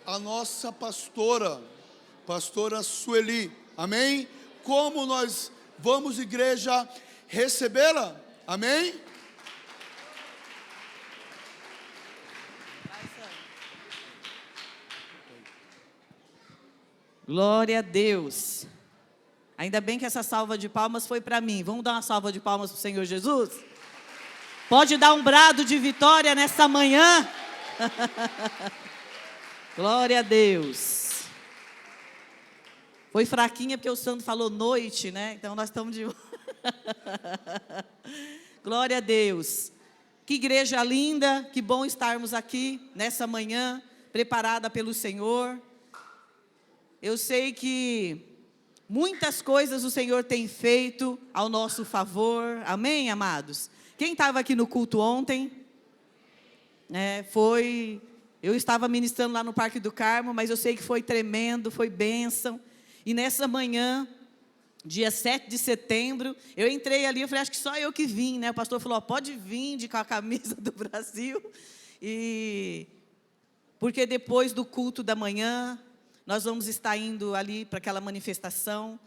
a nossa pastora Sueli, amém? Como nós vamos, igreja, recebê-la, amém? Glória a Deus. Ainda bem que essa salva de palmas foi para mim. Vamos dar uma salva de palmas para o Senhor Jesus? Pode dar um brado de vitória nessa manhã? Glória a Deus. Foi fraquinha porque o santo falou noite, né? Então nós estamos de... Glória a Deus. Que igreja linda, que bom estarmos aqui nessa manhã, preparada pelo Senhor. Eu sei que muitas coisas o Senhor tem feito ao nosso favor. Amém, amados? Quem estava aqui no culto ontem? Eu estava ministrando lá no Parque do Carmo, mas eu sei que foi tremendo, foi bênção. E nessa manhã, dia 7 de setembro, eu entrei ali, eu falei, acho que só eu que vim, né? O pastor falou, pode vir com a camisa do Brasil. Porque depois do culto da manhã, nós vamos estar indo ali para aquela manifestação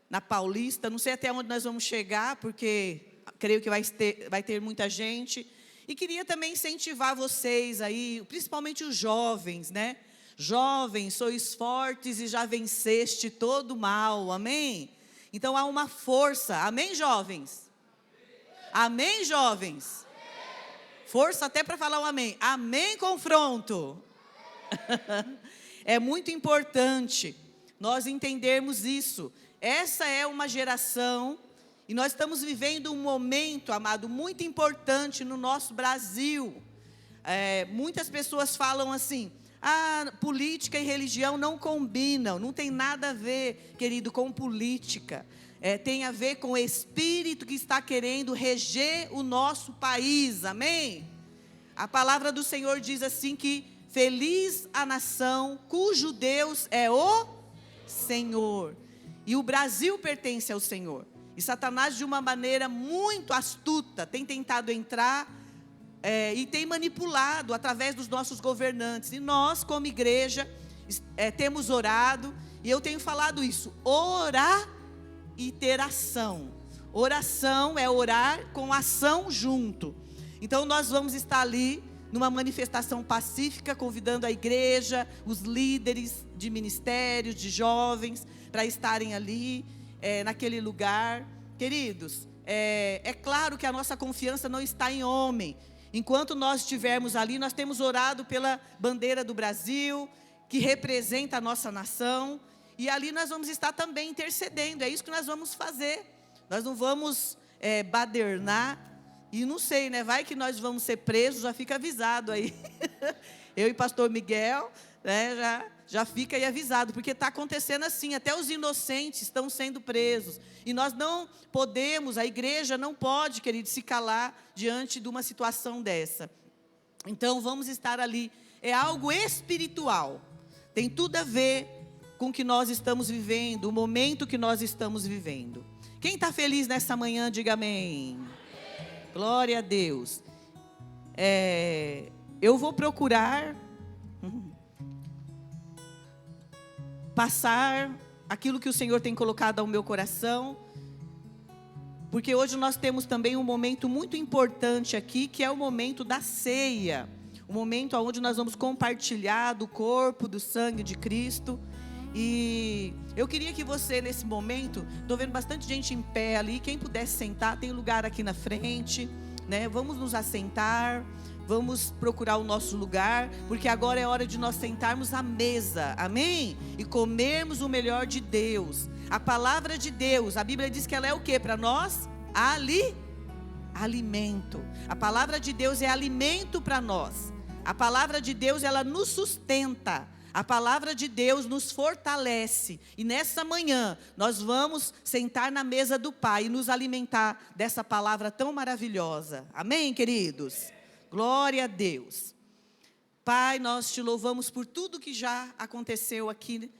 na Paulista. Não sei até onde nós vamos chegar, porque creio que vai ter muita gente. E queria também incentivar vocês aí, principalmente os jovens, né? Jovens, sois fortes e já venceste todo o mal, amém? Então há uma força, amém, jovens? Amém, jovens? Força até para falar um amém. Amém, confronto? É muito importante nós entendermos isso. Essa é uma geração, e nós estamos vivendo um momento, amado, muito importante no nosso Brasil. Muitas pessoas falam assim, política e religião não combinam. Não tem nada a ver, querido, com política. Tem a ver com o Espírito que está querendo reger o nosso país, amém? A palavra do Senhor diz assim que feliz a nação cujo Deus é o Senhor. E o Brasil pertence ao Senhor. E Satanás, de uma maneira muito astuta, tem tentado entrar e tem manipulado através dos nossos governantes. E nós, como igreja, temos orado. E eu tenho falado isso. Orar e ter ação. Oração é orar com ação junto. Então nós vamos estar ali numa manifestação pacífica, convidando a igreja, os líderes de ministérios, de jovens, para estarem ali, naquele lugar. Queridos, é claro que a nossa confiança não está em homem. Enquanto nós estivermos ali, nós temos orado pela bandeira do Brasil, que representa a nossa nação, e ali nós vamos estar também intercedendo. É isso que nós vamos fazer. Nós não vamos badernar. E não sei, né? Vai que nós vamos ser presos, já fica avisado aí. Eu e pastor Miguel, né, já fica aí avisado, porque está acontecendo assim, até os inocentes estão sendo presos. E nós não podemos, a igreja não pode, querido, se calar diante de uma situação dessa. Então vamos estar ali, é algo espiritual, tem tudo a ver com o que nós estamos vivendo, o momento que nós estamos vivendo. Quem está feliz nessa manhã, diga amém. Glória a Deus. Eu vou procurar passar aquilo que o Senhor tem colocado ao meu coração, porque hoje nós temos também um momento muito importante aqui, que é o momento da ceia, o momento onde nós vamos compartilhar do corpo, do sangue de Cristo. E eu queria que você, nesse momento, estou vendo bastante gente em pé ali, quem pudesse sentar, tem lugar aqui na frente, né? Vamos nos assentar, vamos procurar o nosso lugar, porque agora é hora de nós sentarmos à mesa, amém? E comermos o melhor de Deus. A palavra de Deus, a Bíblia diz que ela é o que para nós? Alimento. A palavra de Deus é alimento para nós. A palavra de Deus, ela nos sustenta. A palavra de Deus nos fortalece. E nessa manhã, nós vamos sentar na mesa do Pai e nos alimentar dessa palavra tão maravilhosa. Amém, queridos? Glória a Deus. Pai, nós te louvamos por tudo que já aconteceu aqui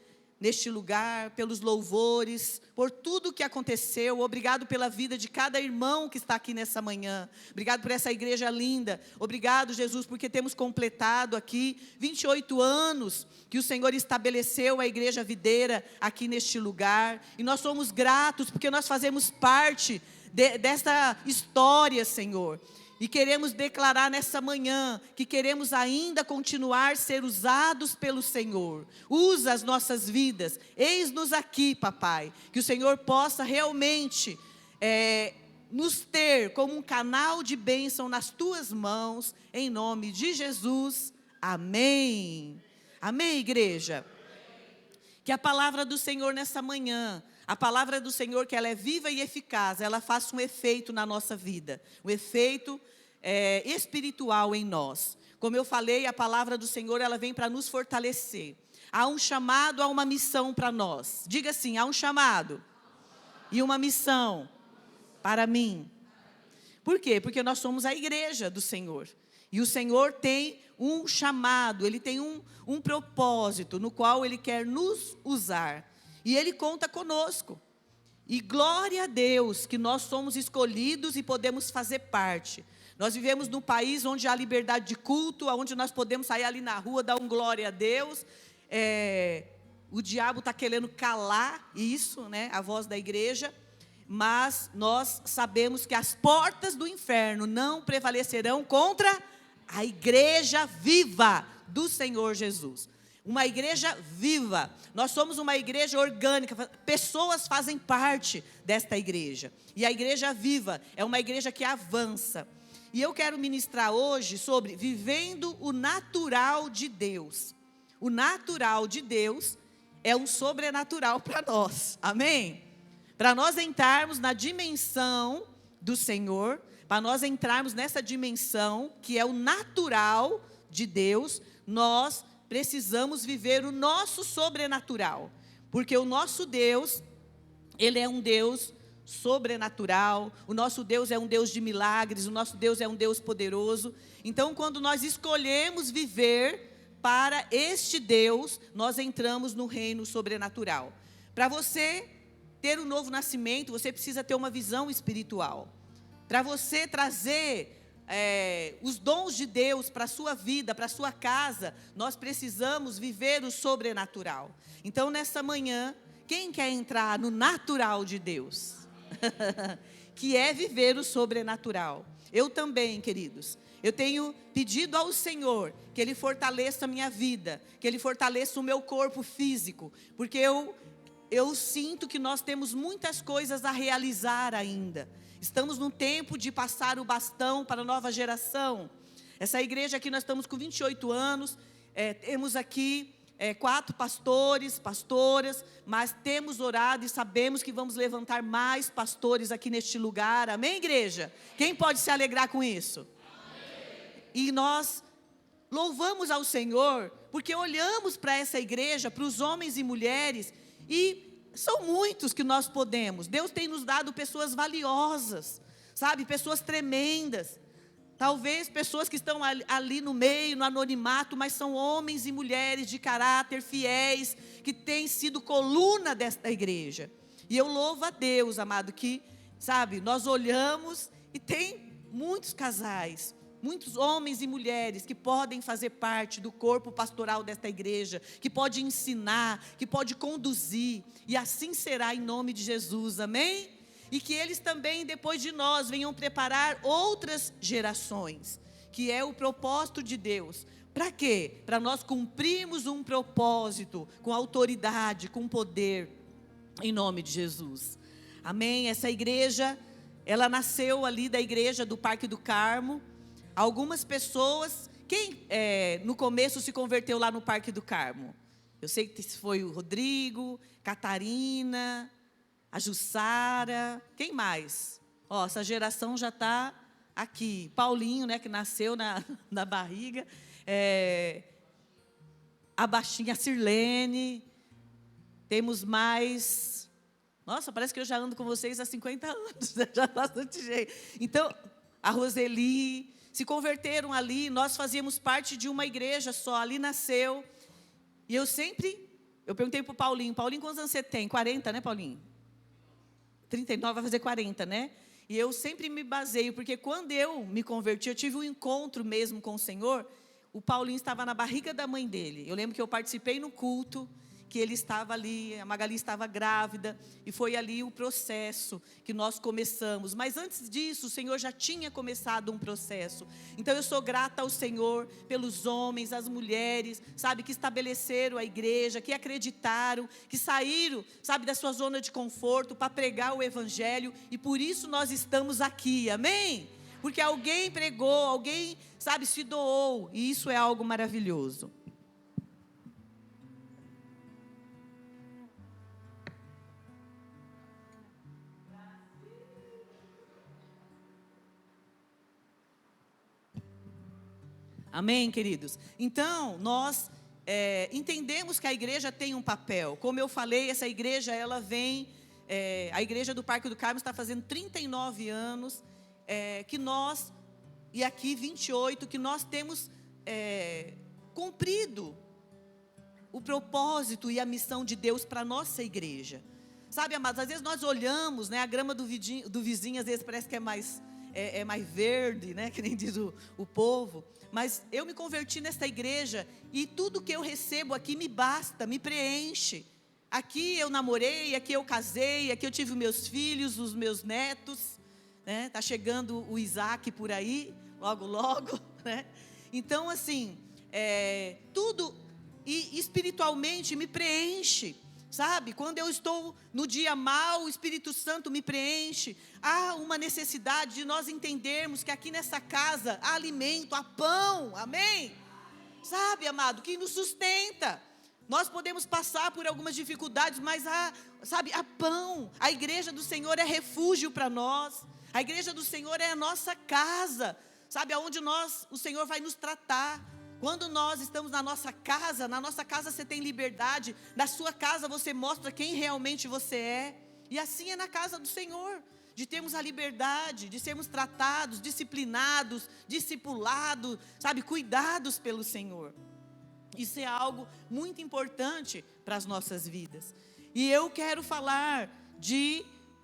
neste lugar, pelos louvores, por tudo que aconteceu. Obrigado pela vida de cada irmão que está aqui nessa manhã. Obrigado por essa igreja linda. Obrigado, Jesus, porque temos completado aqui 28 anos que o Senhor estabeleceu a igreja videira aqui neste lugar. E nós somos gratos porque nós fazemos parte dessa história, Senhor. E queremos declarar nessa manhã que queremos ainda continuar a ser usados pelo Senhor. Usa as nossas vidas. Eis-nos aqui, papai. Que o Senhor possa realmente nos ter como um canal de bênção nas tuas mãos. Em nome de Jesus. Amém. Amém, igreja? Que a palavra do Senhor nessa manhã, a palavra do Senhor, que ela é viva e eficaz, ela faça um efeito na nossa vida. Um efeito espiritual em nós. Como eu falei, a palavra do Senhor, ela vem para nos fortalecer. Há um chamado, há uma missão para nós. Diga assim, há um chamado e uma missão para mim. Por quê? Porque nós somos a igreja do Senhor. E o Senhor tem um chamado, Ele tem um propósito no qual Ele quer nos usar. E Ele conta conosco. E glória a Deus que nós somos escolhidos e podemos fazer parte. Nós vivemos num país onde há liberdade de culto, onde nós podemos sair ali na rua, dar um glória a Deus. O diabo está querendo calar isso, né, a voz da igreja. Mas nós sabemos que as portas do inferno não prevalecerão contra a igreja viva do Senhor Jesus. Uma igreja viva. Nós somos uma igreja orgânica. Pessoas fazem parte desta igreja. E a igreja viva é uma igreja que avança. E eu quero ministrar hoje sobre vivendo o natural de Deus. O natural de Deus é um sobrenatural para nós. Amém? Para nós entrarmos na dimensão do Senhor, para nós entrarmos nessa dimensão que é o natural de Deus, nós precisamos viver o nosso sobrenatural. Porque o nosso Deus, Ele é um Deus sobrenatural, o nosso Deus é um Deus de milagres, o nosso Deus é um Deus poderoso. Então, quando nós escolhemos viver para este Deus, nós entramos no reino sobrenatural. Para você ter um novo nascimento, você precisa ter uma visão espiritual. Para você trazer os dons de Deus para a sua vida, para a sua casa, nós precisamos viver o sobrenatural. Então, nessa manhã, quem quer entrar no natural de Deus? Que é viver o sobrenatural. Eu também, queridos. Eu tenho pedido ao Senhor que Ele fortaleça a minha vida, que Ele fortaleça o meu corpo físico, porque eu sinto que nós temos muitas coisas a realizar ainda. Estamos num tempo de passar o bastão para a nova geração. Essa igreja aqui, nós estamos com 28 anos, temos aqui 4 pastores, pastoras, mas temos orado e sabemos que vamos levantar mais pastores aqui neste lugar. Amém, igreja? Quem pode se alegrar com isso? Amém. E nós louvamos ao Senhor, porque olhamos para essa igreja, para os homens e mulheres, e são muitos que nós podemos. Deus tem nos dado pessoas valiosas, sabe? Pessoas tremendas. Talvez pessoas que estão ali no meio, no anonimato, mas são homens e mulheres de caráter fiéis, que têm sido coluna desta igreja. E eu louvo a Deus, amado, que, sabe, nós olhamos e tem muitos casais, muitos homens e mulheres que podem fazer parte do corpo pastoral desta igreja, que pode ensinar, que pode conduzir, e assim será em nome de Jesus, amém? E que eles também, depois de nós, venham preparar outras gerações, que é o propósito de Deus. Para quê? Para nós cumprirmos um propósito, com autoridade, com poder, em nome de Jesus. Amém? Essa igreja, ela nasceu ali da igreja do Parque do Carmo. Algumas pessoas, quem no começo se converteu lá no Parque do Carmo? Eu sei que foi o Rodrigo, Catarina, a Jussara, quem mais? Essa geração já está aqui. Paulinho, né, que nasceu na barriga. A baixinha Sirlene. Temos mais. Nossa, parece que eu já ando com vocês há 50 anos. Já bastante gente. Então, a Roseli, se converteram ali. Nós fazíamos parte de uma igreja só. Ali nasceu. E eu sempre Eu perguntei para o Paulinho, quantos anos você tem? 40, né, Paulinho? 39, vai fazer 40, né? E eu sempre me baseio, porque quando eu me converti, eu tive um encontro mesmo com o Senhor, o Paulinho estava na barriga da mãe dele. Eu lembro que eu participei no culto, que ele estava ali, a Magali estava grávida, e foi ali o processo que nós começamos. Mas antes disso, o Senhor já tinha começado um processo. Então eu sou grata ao Senhor pelos homens, as mulheres, sabe, que estabeleceram a igreja, que acreditaram, que saíram, sabe, da sua zona de conforto para pregar o Evangelho, e por isso nós estamos aqui, amém? Porque alguém pregou, alguém, sabe, se doou, e isso é algo maravilhoso. Amém, queridos? Então, nós entendemos que a igreja tem um papel. Como eu falei, essa igreja, ela vem... a igreja do Parque do Carmo está fazendo 39 anos, que nós, e aqui 28, que nós temos cumprido o propósito e a missão de Deus para a nossa igreja. Sabe, amados, às vezes nós olhamos, né, a grama do vizinho, às vezes parece que é mais verde, né, que nem diz o povo. Mas eu me converti nesta igreja e tudo que eu recebo aqui me basta, me preenche. Aqui eu namorei, aqui eu casei, aqui eu tive meus filhos, os meus netos, né? Tá chegando o Isaac por aí, logo, logo, né? Então, assim, tudo e espiritualmente me preenche. Sabe, quando eu estou no dia mau, o Espírito Santo me preenche. Há uma necessidade de nós entendermos que aqui nessa casa há alimento, há pão, amém? Sabe, amado, que nos sustenta. Nós podemos passar por algumas dificuldades, mas há pão. A igreja do Senhor é refúgio para nós. A igreja do Senhor é a nossa casa, sabe, aonde o Senhor vai nos tratar. Quando nós estamos na nossa casa você tem liberdade, na sua casa você mostra quem realmente você é, e assim é na casa do Senhor, de termos a liberdade, de sermos tratados, disciplinados, discipulados, sabe, cuidados pelo Senhor. Isso é algo muito importante para as nossas vidas. E eu quero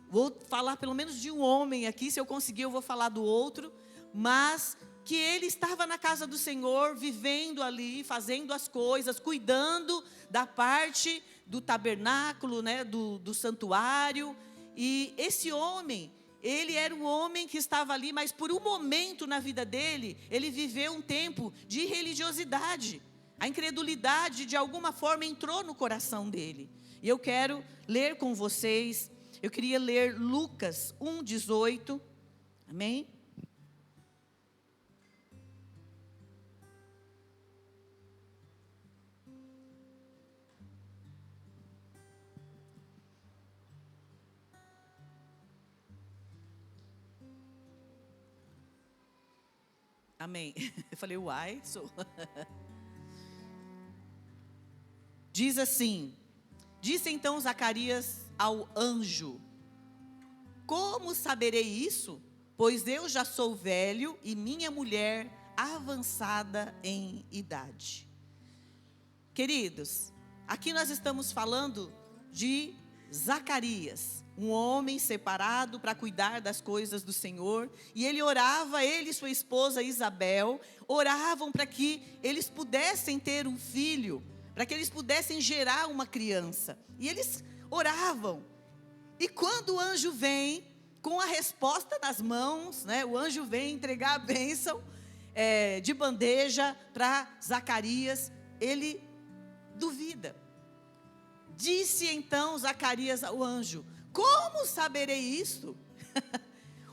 vou falar pelo menos de um homem aqui, se eu conseguir eu vou falar do outro, mas que ele estava na casa do Senhor, vivendo ali, fazendo as coisas, cuidando da parte do tabernáculo, né, do santuário. E esse homem, ele era um homem que estava ali, mas por um momento na vida dele, ele viveu um tempo de religiosidade. A incredulidade, de alguma forma, entrou no coração dele. E eu quero ler com vocês, eu queria ler Lucas 1:18, amém? Amém. Eu falei, uai, sou. Diz assim: disse então Zacarias ao anjo: como saberei isso? Pois eu já sou velho e minha mulher avançada em idade. Queridos, aqui nós estamos falando de Zacarias, um homem separado para cuidar das coisas do Senhor, e ele orava, ele e sua esposa Isabel, oravam para que eles pudessem ter um filho, para que eles pudessem gerar uma criança, e eles oravam, e quando o anjo vem, com a resposta nas mãos, né, o anjo vem entregar a bênção de bandeja para Zacarias, ele duvida. Disse então Zacarias ao anjo: como saberei isso?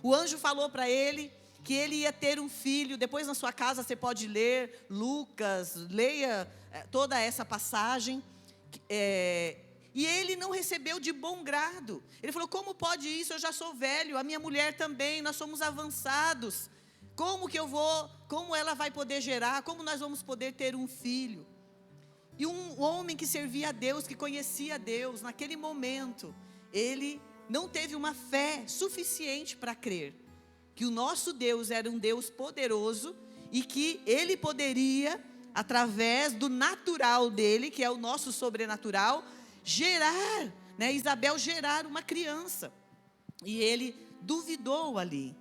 O anjo falou para ele que ele ia ter um filho. Depois na sua casa você pode ler Lucas, leia toda essa passagem. E ele não recebeu de bom grado. Ele falou: como pode isso? Eu já sou velho, a minha mulher também, nós somos avançados. Como ela vai poder gerar? Como nós vamos poder ter um filho? E um homem que servia a Deus, que conhecia a Deus, naquele momento, ele não teve uma fé suficiente para crer que o nosso Deus era um Deus poderoso e que Ele poderia através do natural dele, que é o nosso sobrenatural, gerar, né? Isabel gerar uma criança. E ele duvidou ali.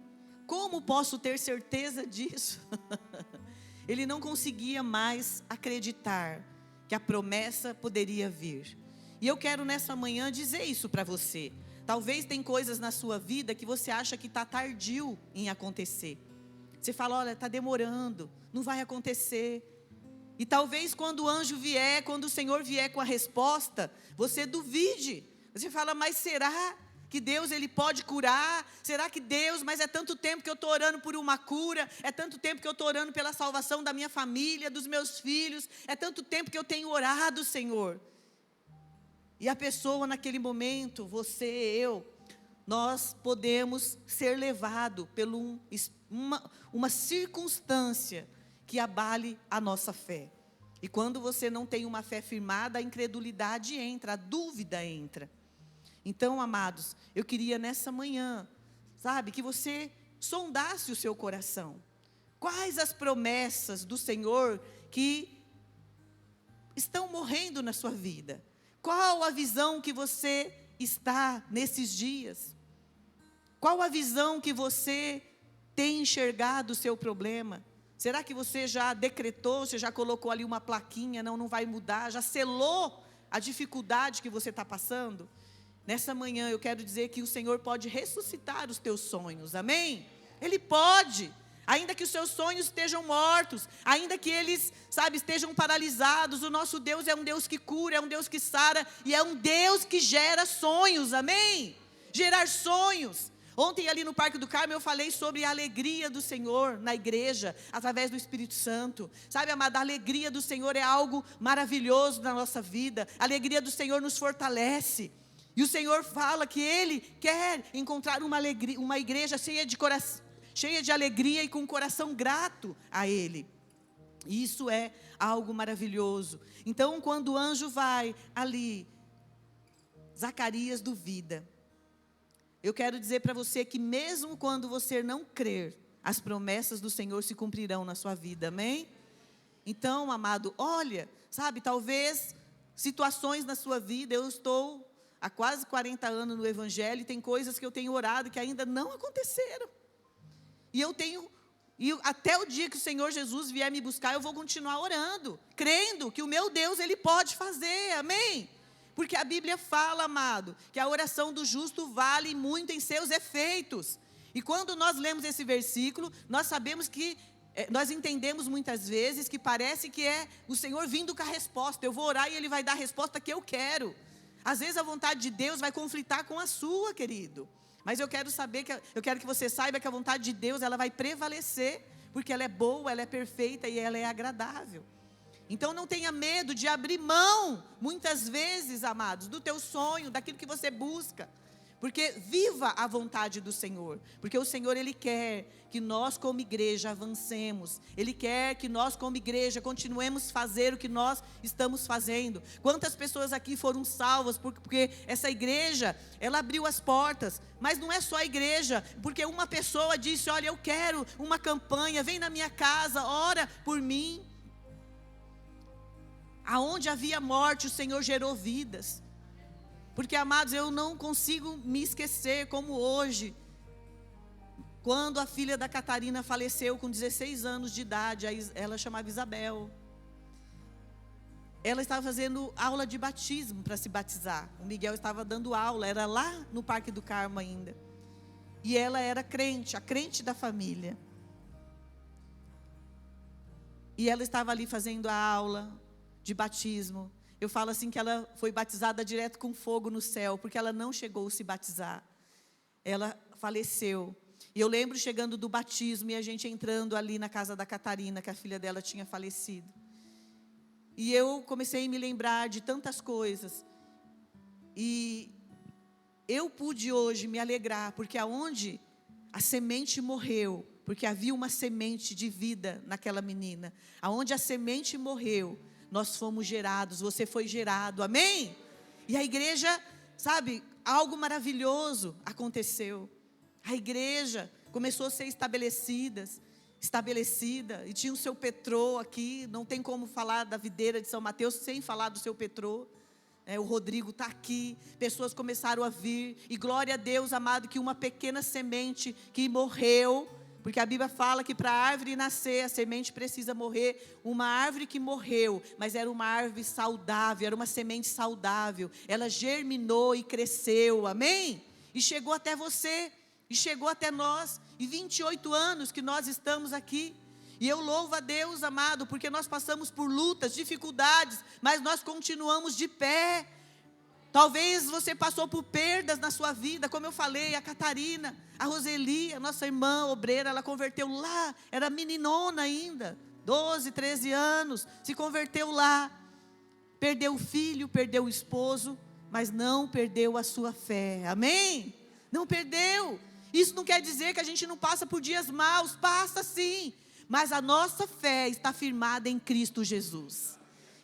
Como posso ter certeza disso? Ele não conseguia mais acreditar que a promessa poderia vir. E eu quero nessa manhã dizer isso para você. Talvez tem coisas na sua vida que você acha que está tardio em acontecer. Você fala, olha, está demorando, não vai acontecer. E talvez quando o anjo vier, quando o Senhor vier com a resposta, você duvide. Você fala, mas será que Deus ele pode curar? Será que Deus, mas é tanto tempo que eu estou orando por uma cura, é tanto tempo que eu estou orando pela salvação da minha família, dos meus filhos, é tanto tempo que eu tenho orado, Senhor. E a pessoa naquele momento, você, eu, nós podemos ser levados por uma circunstância que abale a nossa fé. E quando você não tem uma fé firmada, a incredulidade entra, a dúvida entra. Então, amados, eu queria nessa manhã, sabe, que você sondasse o seu coração. Quais as promessas do Senhor que estão morrendo na sua vida? Qual a visão que você está nesses dias? Qual a visão que você tem enxergado o seu problema? Será que você já decretou, você já colocou ali uma plaquinha, não vai mudar, já selou a dificuldade que você está passando? Nessa manhã eu quero dizer que o Senhor pode ressuscitar os teus sonhos, amém? Ele pode, ainda que os seus sonhos estejam mortos, ainda que eles, sabe, estejam paralisados, o nosso Deus é um Deus que cura, é um Deus que sara, e é um Deus que gera sonhos, amém? Gerar sonhos. Ontem ali no Parque do Carmo eu falei sobre a alegria do Senhor na igreja, através do Espírito Santo. Sabe, amada, a alegria do Senhor é algo maravilhoso na nossa vida, a alegria do Senhor nos fortalece. E o Senhor fala que Ele quer encontrar uma igreja cheia de alegria e com um coração grato a Ele. E isso é algo maravilhoso. Então, quando o anjo vai ali, Zacarias duvida. Eu quero dizer para você que mesmo quando você não crer, as promessas do Senhor se cumprirão na sua vida, amém? Então, amado, olha, sabe, talvez situações na sua vida, eu estou há quase 40 anos no Evangelho, e tem coisas que eu tenho orado que ainda não aconteceram. E até o dia que o Senhor Jesus vier me buscar, eu vou continuar orando, crendo que o meu Deus, Ele pode fazer, amém? Porque a Bíblia fala, amado, que a oração do justo vale muito em seus efeitos. E quando nós lemos esse versículo, nós sabemos que, nós entendemos muitas vezes que parece que é o Senhor vindo com a resposta. Eu vou orar e Ele vai dar a resposta que eu quero. Às vezes a vontade de Deus vai conflitar com a sua, querido. Mas eu quero que você saiba que a vontade de Deus, ela vai prevalecer, porque ela é boa, ela é perfeita e ela é agradável. Então não tenha medo de abrir mão, muitas vezes, amados, do teu sonho, daquilo que você busca. Porque viva a vontade do Senhor. Porque o Senhor, Ele quer que nós como igreja avancemos. Ele quer que nós como igreja continuemos a fazer o que nós estamos fazendo. Quantas pessoas aqui foram salvas porque essa igreja, ela abriu as portas. Mas não é só a igreja. Porque uma pessoa disse, olha, eu quero uma campanha, vem na minha casa, ora por mim. Aonde havia morte, o Senhor gerou vidas. Porque, amados, eu não consigo me esquecer como hoje, quando a filha da Catarina faleceu com 16 anos de idade, ela chamava Isabel. Ela estava fazendo aula de batismo para se batizar. O Miguel estava dando aula, era lá no Parque do Carmo ainda. E ela era crente, a crente da família. E ela estava ali fazendo a aula de batismo. Eu falo assim que ela foi batizada direto com fogo no céu, porque ela não chegou a se batizar. Ela faleceu. E eu lembro chegando do batismo e a gente entrando ali na casa da Catarina, que a filha dela tinha falecido. E eu comecei a me lembrar de tantas coisas. E eu pude hoje me alegrar, porque aonde a semente morreu, porque havia uma semente de vida naquela menina, aonde a semente morreu, nós fomos gerados, você foi gerado, amém? E a igreja, sabe, algo maravilhoso aconteceu. A igreja começou a ser estabelecida, estabelecida, e tinha o seu Petrô aqui, não tem como falar da videira de São Mateus sem falar do seu Petrô. O Rodrigo está aqui, pessoas começaram a vir, e glória a Deus, amado, que uma pequena semente que morreu, porque a Bíblia fala que para a árvore nascer, a semente precisa morrer. Uma árvore que morreu, mas era uma árvore saudável, era uma semente saudável, ela germinou e cresceu, amém? E chegou até você, e chegou até nós, e 28 anos que nós estamos aqui. E eu louvo a Deus, amado, porque nós passamos por lutas, dificuldades, mas nós continuamos de pé. Talvez você passou por perdas na sua vida, como eu falei, a Catarina, a Roseli, a nossa irmã obreira, ela converteu lá, era meninona ainda, 12, 13 anos, se converteu lá, perdeu o filho, perdeu o esposo, mas não perdeu a sua fé, amém? Não perdeu. Isso não quer dizer que a gente não passa por dias maus, passa sim, mas a nossa fé está firmada em Cristo Jesus,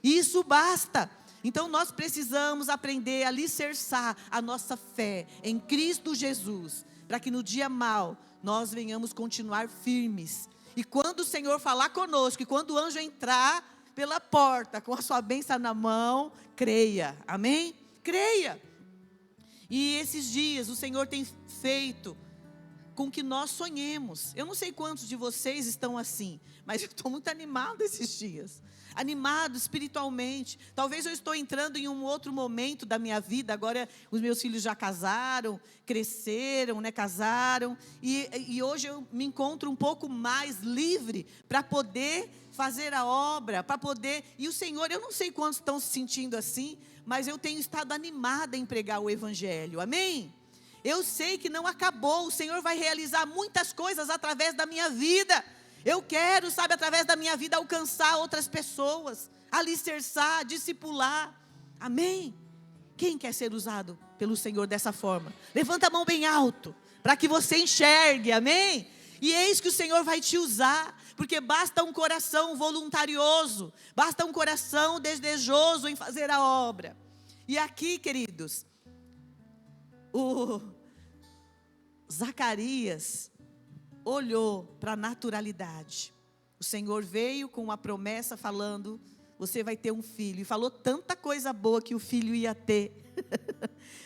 isso basta. Então nós precisamos aprender a alicerçar a nossa fé em Cristo Jesus, para que no dia mau nós venhamos continuar firmes. E quando o Senhor falar conosco, e quando o anjo entrar pela porta com a sua bênção na mão, creia, amém? Creia. E esses dias o Senhor tem feito com que nós sonhemos. Eu não sei quantos de vocês estão assim, mas eu estou muito animado esses dias. Animado espiritualmente. Talvez eu estou entrando em um outro momento da minha vida. Agora os meus filhos já casaram, cresceram, casaram. E hoje eu me encontro um pouco mais livre para poder fazer a obra, para poder... E o Senhor, eu não sei quantos estão se sentindo assim, mas eu tenho estado animada em pregar o Evangelho. Amém? Eu sei que não acabou, o Senhor vai realizar muitas coisas através da minha vida. Eu quero, através da minha vida alcançar outras pessoas, alicerçar, discipular. Amém? Quem quer ser usado pelo Senhor dessa forma? Levanta a mão bem alto, para que você enxergue, amém? E eis que o Senhor vai te usar, porque basta um coração voluntarioso, basta um coração desejoso em fazer a obra. E aqui, queridos, o Zacarias olhou para a naturalidade. O Senhor veio com uma promessa falando, você vai ter um filho. E falou tanta coisa boa que o filho ia ter.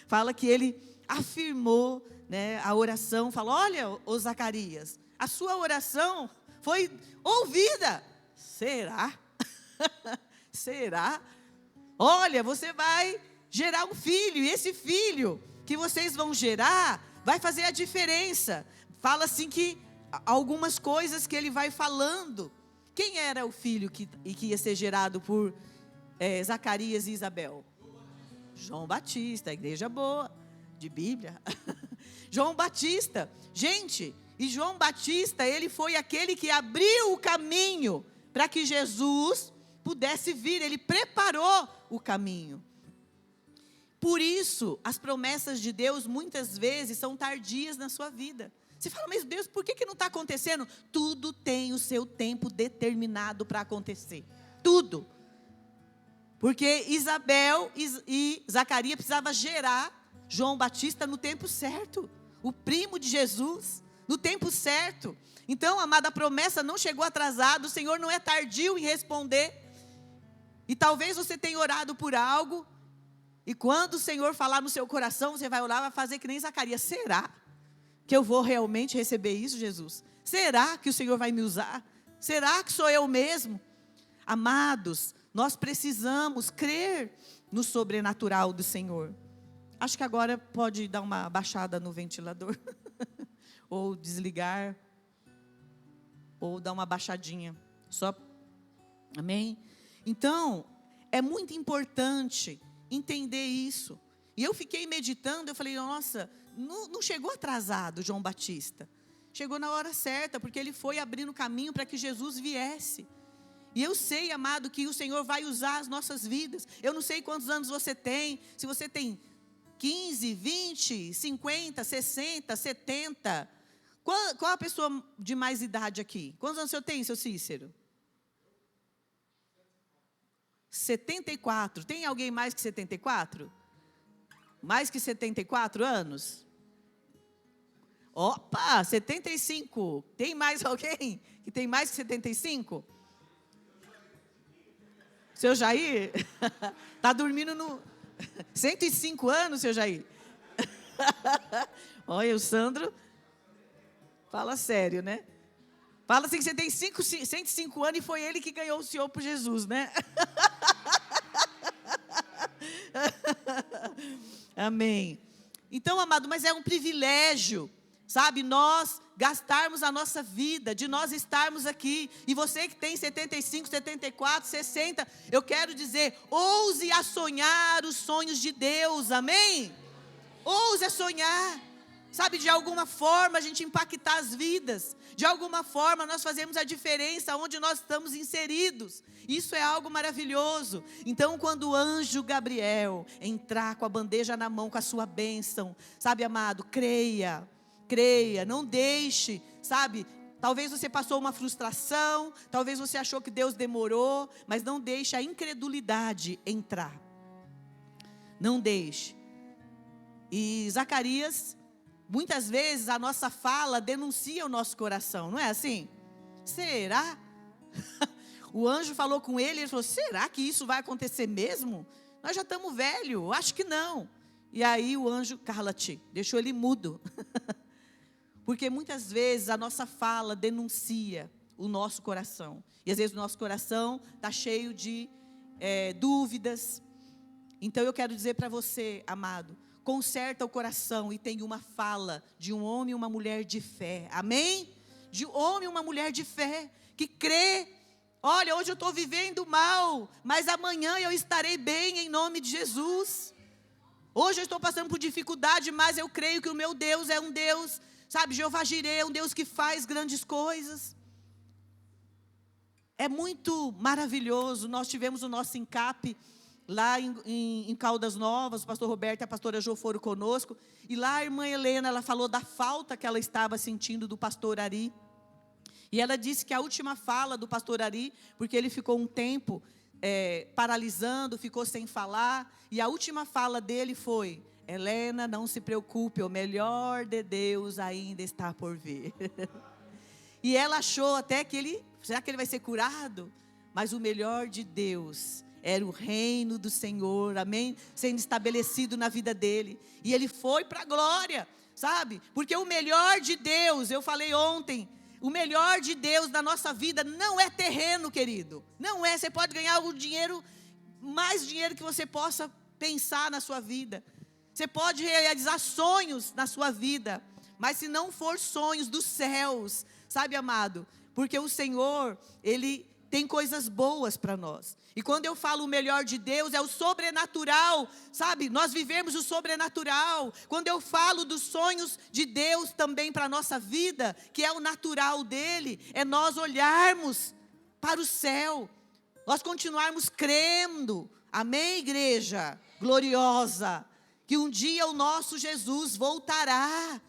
Fala que ele afirmou, a oração, falou, olha, ô Zacarias, a sua oração foi ouvida. Será? Será? Olha, você vai gerar um filho, e esse filho que vocês vão gerar vai fazer a diferença. Fala assim que algumas coisas que ele vai falando. Quem era o filho que ia ser gerado por Zacarias e Isabel? João Batista, igreja boa, de Bíblia. João Batista, gente, e João Batista, ele foi aquele que abriu o caminho para que Jesus pudesse vir, ele preparou o caminho. Por isso, as promessas de Deus muitas vezes são tardias na sua vida. Você fala, mas Deus, por que não está acontecendo? Tudo tem o seu tempo determinado para acontecer. Tudo. Porque Isabel e Zacarias precisavam gerar João Batista no tempo certo. O primo de Jesus, no tempo certo. Então, amada, a promessa não chegou atrasada. O Senhor não é tardio em responder. E talvez você tenha orado por algo. E quando o Senhor falar no seu coração, você vai orar, vai fazer que nem Zacarias. Será que eu vou realmente receber isso, Jesus? Será que o Senhor vai me usar? Será que sou eu mesmo? Amados, nós precisamos crer no sobrenatural do Senhor. Acho que agora pode dar uma baixada no ventilador. Ou desligar. Ou dar uma baixadinha. Só. Amém? Então, é muito importante entender isso. E eu fiquei meditando, eu falei, nossa, não chegou atrasado João Batista. Chegou na hora certa, porque ele foi abrindo caminho para que Jesus viesse. E eu sei, amado, que o Senhor vai usar as nossas vidas. Eu não sei quantos anos você tem, se você tem 15, 20, 50, 60, 70. Qual a pessoa de mais idade aqui? Quantos anos você tem, seu Cícero? 74. Tem alguém mais que 74? Mais que 74 anos? Opa, 75. Tem mais alguém que tem mais que 75? Seu Jair? Está dormindo no... 105 anos, seu Jair? Olha, o Sandro fala sério, né? Fala assim que você tem 105 anos e foi ele que ganhou o Senhor por Jesus, né? Amém. Então, amado, mas é um privilégio, sabe, nós gastarmos a nossa vida, de nós estarmos aqui. E você que tem 75, 74, 60, eu quero dizer, ouse a sonhar os sonhos de Deus, amém? Ouse a sonhar, sabe, de alguma forma a gente impactar as vidas, de alguma forma nós fazemos a diferença onde nós estamos inseridos. Isso é algo maravilhoso. Então, quando o anjo Gabriel entrar com a bandeja na mão, com a sua bênção, sabe, amado, creia, não deixe, sabe, talvez você passou uma frustração, talvez você achou que Deus demorou, mas não deixe a incredulidade entrar, não deixe. E Zacarias, muitas vezes a nossa fala denuncia o nosso coração, não é assim? Será? O anjo falou com ele, ele falou, será que isso vai acontecer mesmo? Nós já estamos velhos, acho que não. E aí o anjo, cala-te, deixou ele mudo. Porque muitas vezes a nossa fala denuncia o nosso coração. E às vezes o nosso coração está cheio de dúvidas. Então eu quero dizer para você, amado, conserta o coração e tenha uma fala de um homem e uma mulher de fé. Amém? De um homem e uma mulher de fé, que crê. Olha, hoje eu estou vivendo mal, mas amanhã eu estarei bem em nome de Jesus. Hoje eu estou passando por dificuldade, mas eu creio que o meu Deus é um Deus, sabe, Jeová Jireh, é um Deus que faz grandes coisas. É muito maravilhoso. Nós tivemos o nosso encape lá em Caldas Novas, o pastor Roberto e a pastora Jo foram conosco, e lá a irmã Helena, ela falou da falta que ela estava sentindo do pastor Ari, e ela disse que a última fala do pastor Ari, porque ele ficou um tempo paralisando, ficou sem falar, e a última fala dele foi, Helena, não se preocupe, o melhor de Deus ainda está por vir. E ela achou até que será que ele vai ser curado? Mas o melhor de Deus era o reino do Senhor, amém? Sendo estabelecido na vida dele. E ele foi para a glória, sabe? Porque o melhor de Deus, eu falei ontem, o melhor de Deus na nossa vida não é terreno, querido. Não é, você pode ganhar o dinheiro, mais dinheiro que você possa pensar na sua vida. Você pode realizar sonhos na sua vida, mas se não for sonhos dos céus, sabe, amado? Porque o Senhor, Ele tem coisas boas para nós. E quando eu falo o melhor de Deus, é o sobrenatural, sabe? Nós vivemos o sobrenatural. Quando eu falo dos sonhos de Deus também para a nossa vida, que é o natural dele, é nós olharmos para o céu, nós continuarmos crendo, amém, igreja gloriosa, que um dia o nosso Jesus voltará,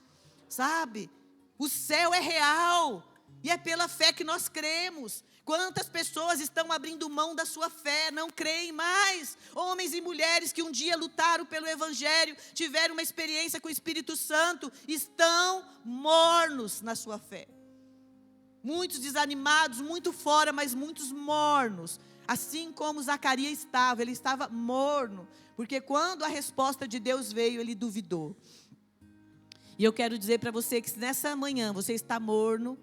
sabe? O céu é real, e é pela fé que nós cremos. Quantas pessoas estão abrindo mão da sua fé, não creem mais? Homens e mulheres que um dia lutaram pelo Evangelho, tiveram uma experiência com o Espírito Santo, estão mornos na sua fé. Muitos desanimados, muito fora, mas muitos mornos. Assim como Zacarias estava, ele estava morno, porque quando a resposta de Deus veio, ele duvidou. E eu quero dizer para você que se nessa manhã você está morno,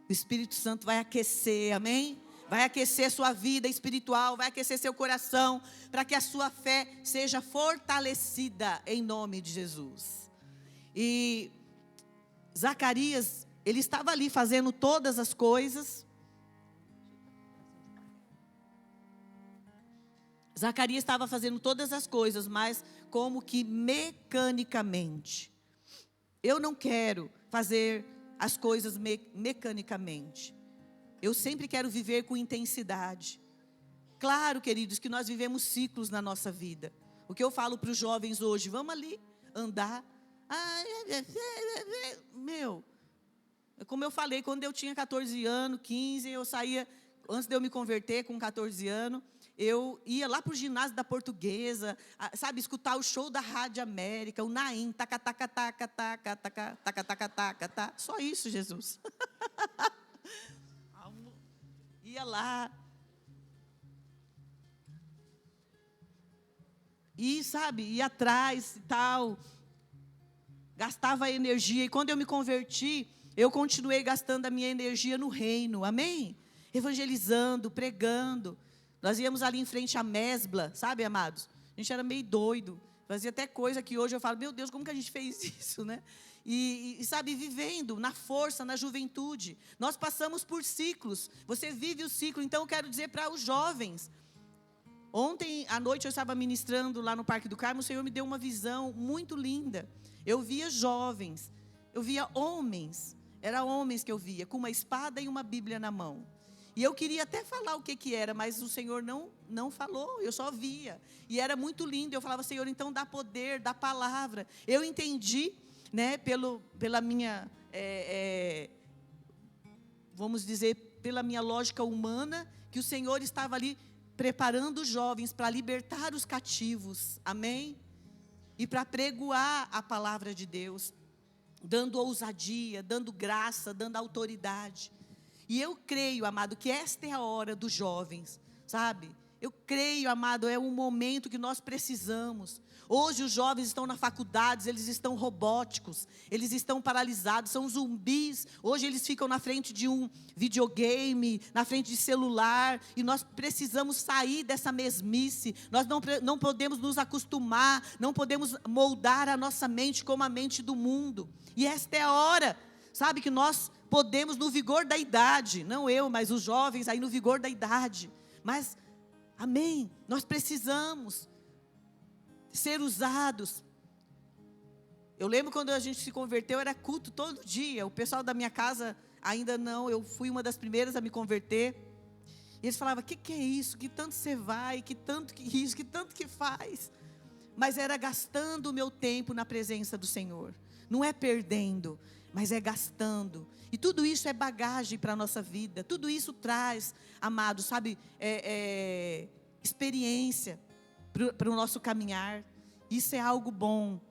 o Espírito Santo vai aquecer, amém? Vai aquecer sua vida espiritual, vai aquecer seu coração, para que a sua fé seja fortalecida em nome de Jesus. E Zacarias, ele estava ali fazendo todas as coisas. Zacarias estava fazendo todas as coisas, mas como que mecanicamente. Eu não quero fazer as coisas mecanicamente. Eu sempre quero viver com intensidade. Claro, queridos, que nós vivemos ciclos na nossa vida. O que eu falo para os jovens hoje, vamos ali andar. Como eu falei, quando eu tinha 14 anos, 15, eu saía, antes de eu me converter com 14 anos, eu ia lá para o ginásio da Portuguesa, sabe, escutar o show da Rádio América, o Naim, taca, taca, taca, taca, taca, taca, taca, taca, taca. Só isso, Jesus. Ia lá. E, sabe, ia atrás e tal. Gastava energia. E quando eu me converti, eu continuei gastando a minha energia no reino. Amém? Evangelizando, pregando. Nós íamos ali em frente à Mesbla, sabe, amados? A gente era meio doido. Fazia até coisa que hoje eu falo, meu Deus, como que a gente fez isso, né? E sabe, vivendo na força, na juventude. Nós passamos por ciclos. Você vive o ciclo. Então, eu quero dizer para os jovens. Ontem à noite eu estava ministrando lá no Parque do Carmo. O Senhor me deu uma visão muito linda. Eu via jovens, eu via homens. Eram homens que eu via, com uma espada e uma Bíblia na mão. E eu queria até falar o que era, mas o Senhor não falou, eu só via. E era muito lindo, eu falava, Senhor, então dá poder, dá palavra. Eu entendi, né, pela minha, vamos dizer, pela minha lógica humana, que o Senhor estava ali preparando os jovens para libertar os cativos, amém? E para pregoar a palavra de Deus, dando ousadia, dando graça, dando autoridade. E eu creio, amado, que esta é a hora dos jovens, sabe? Eu creio, amado, é um momento que nós precisamos. Hoje os jovens estão na faculdade, eles estão robóticos, eles estão paralisados, são zumbis. Hoje eles ficam na frente de um videogame, na frente de celular, e nós precisamos sair dessa mesmice. Nós não podemos nos acostumar, não podemos moldar a nossa mente como a mente do mundo. E esta é a hora, sabe, que nós podemos, no vigor da idade, não eu, mas os jovens aí no vigor da idade, mas, amém, nós precisamos ser usados. Eu lembro quando a gente se converteu, era culto todo dia. O pessoal da minha casa ainda não, eu fui uma das primeiras a me converter. E eles falavam, que é isso? Que tanto você vai? Que tanto que isso? Que tanto que faz? Mas era gastando o meu tempo na presença do Senhor. Não é perdendo, mas é gastando. E tudo isso é bagagem para a nossa vida. Tudo isso traz, amado, sabe, experiência para o nosso caminhar. Isso é algo bom.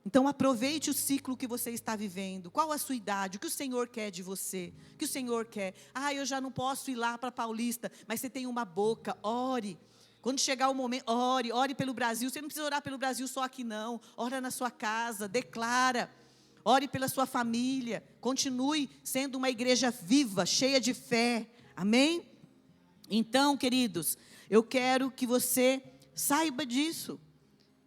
Então aproveite o ciclo que você está vivendo. Qual a sua idade? O que o Senhor quer de você? O que o Senhor quer? Eu já não posso ir lá para Paulista, mas você tem uma boca, ore. Quando chegar o momento, ore pelo Brasil. Você não precisa orar pelo Brasil só aqui não. Ora na sua casa, declara. Ore pela sua família. Continue sendo uma igreja viva, cheia de fé. Amém? Então, queridos, eu quero que você saiba disso.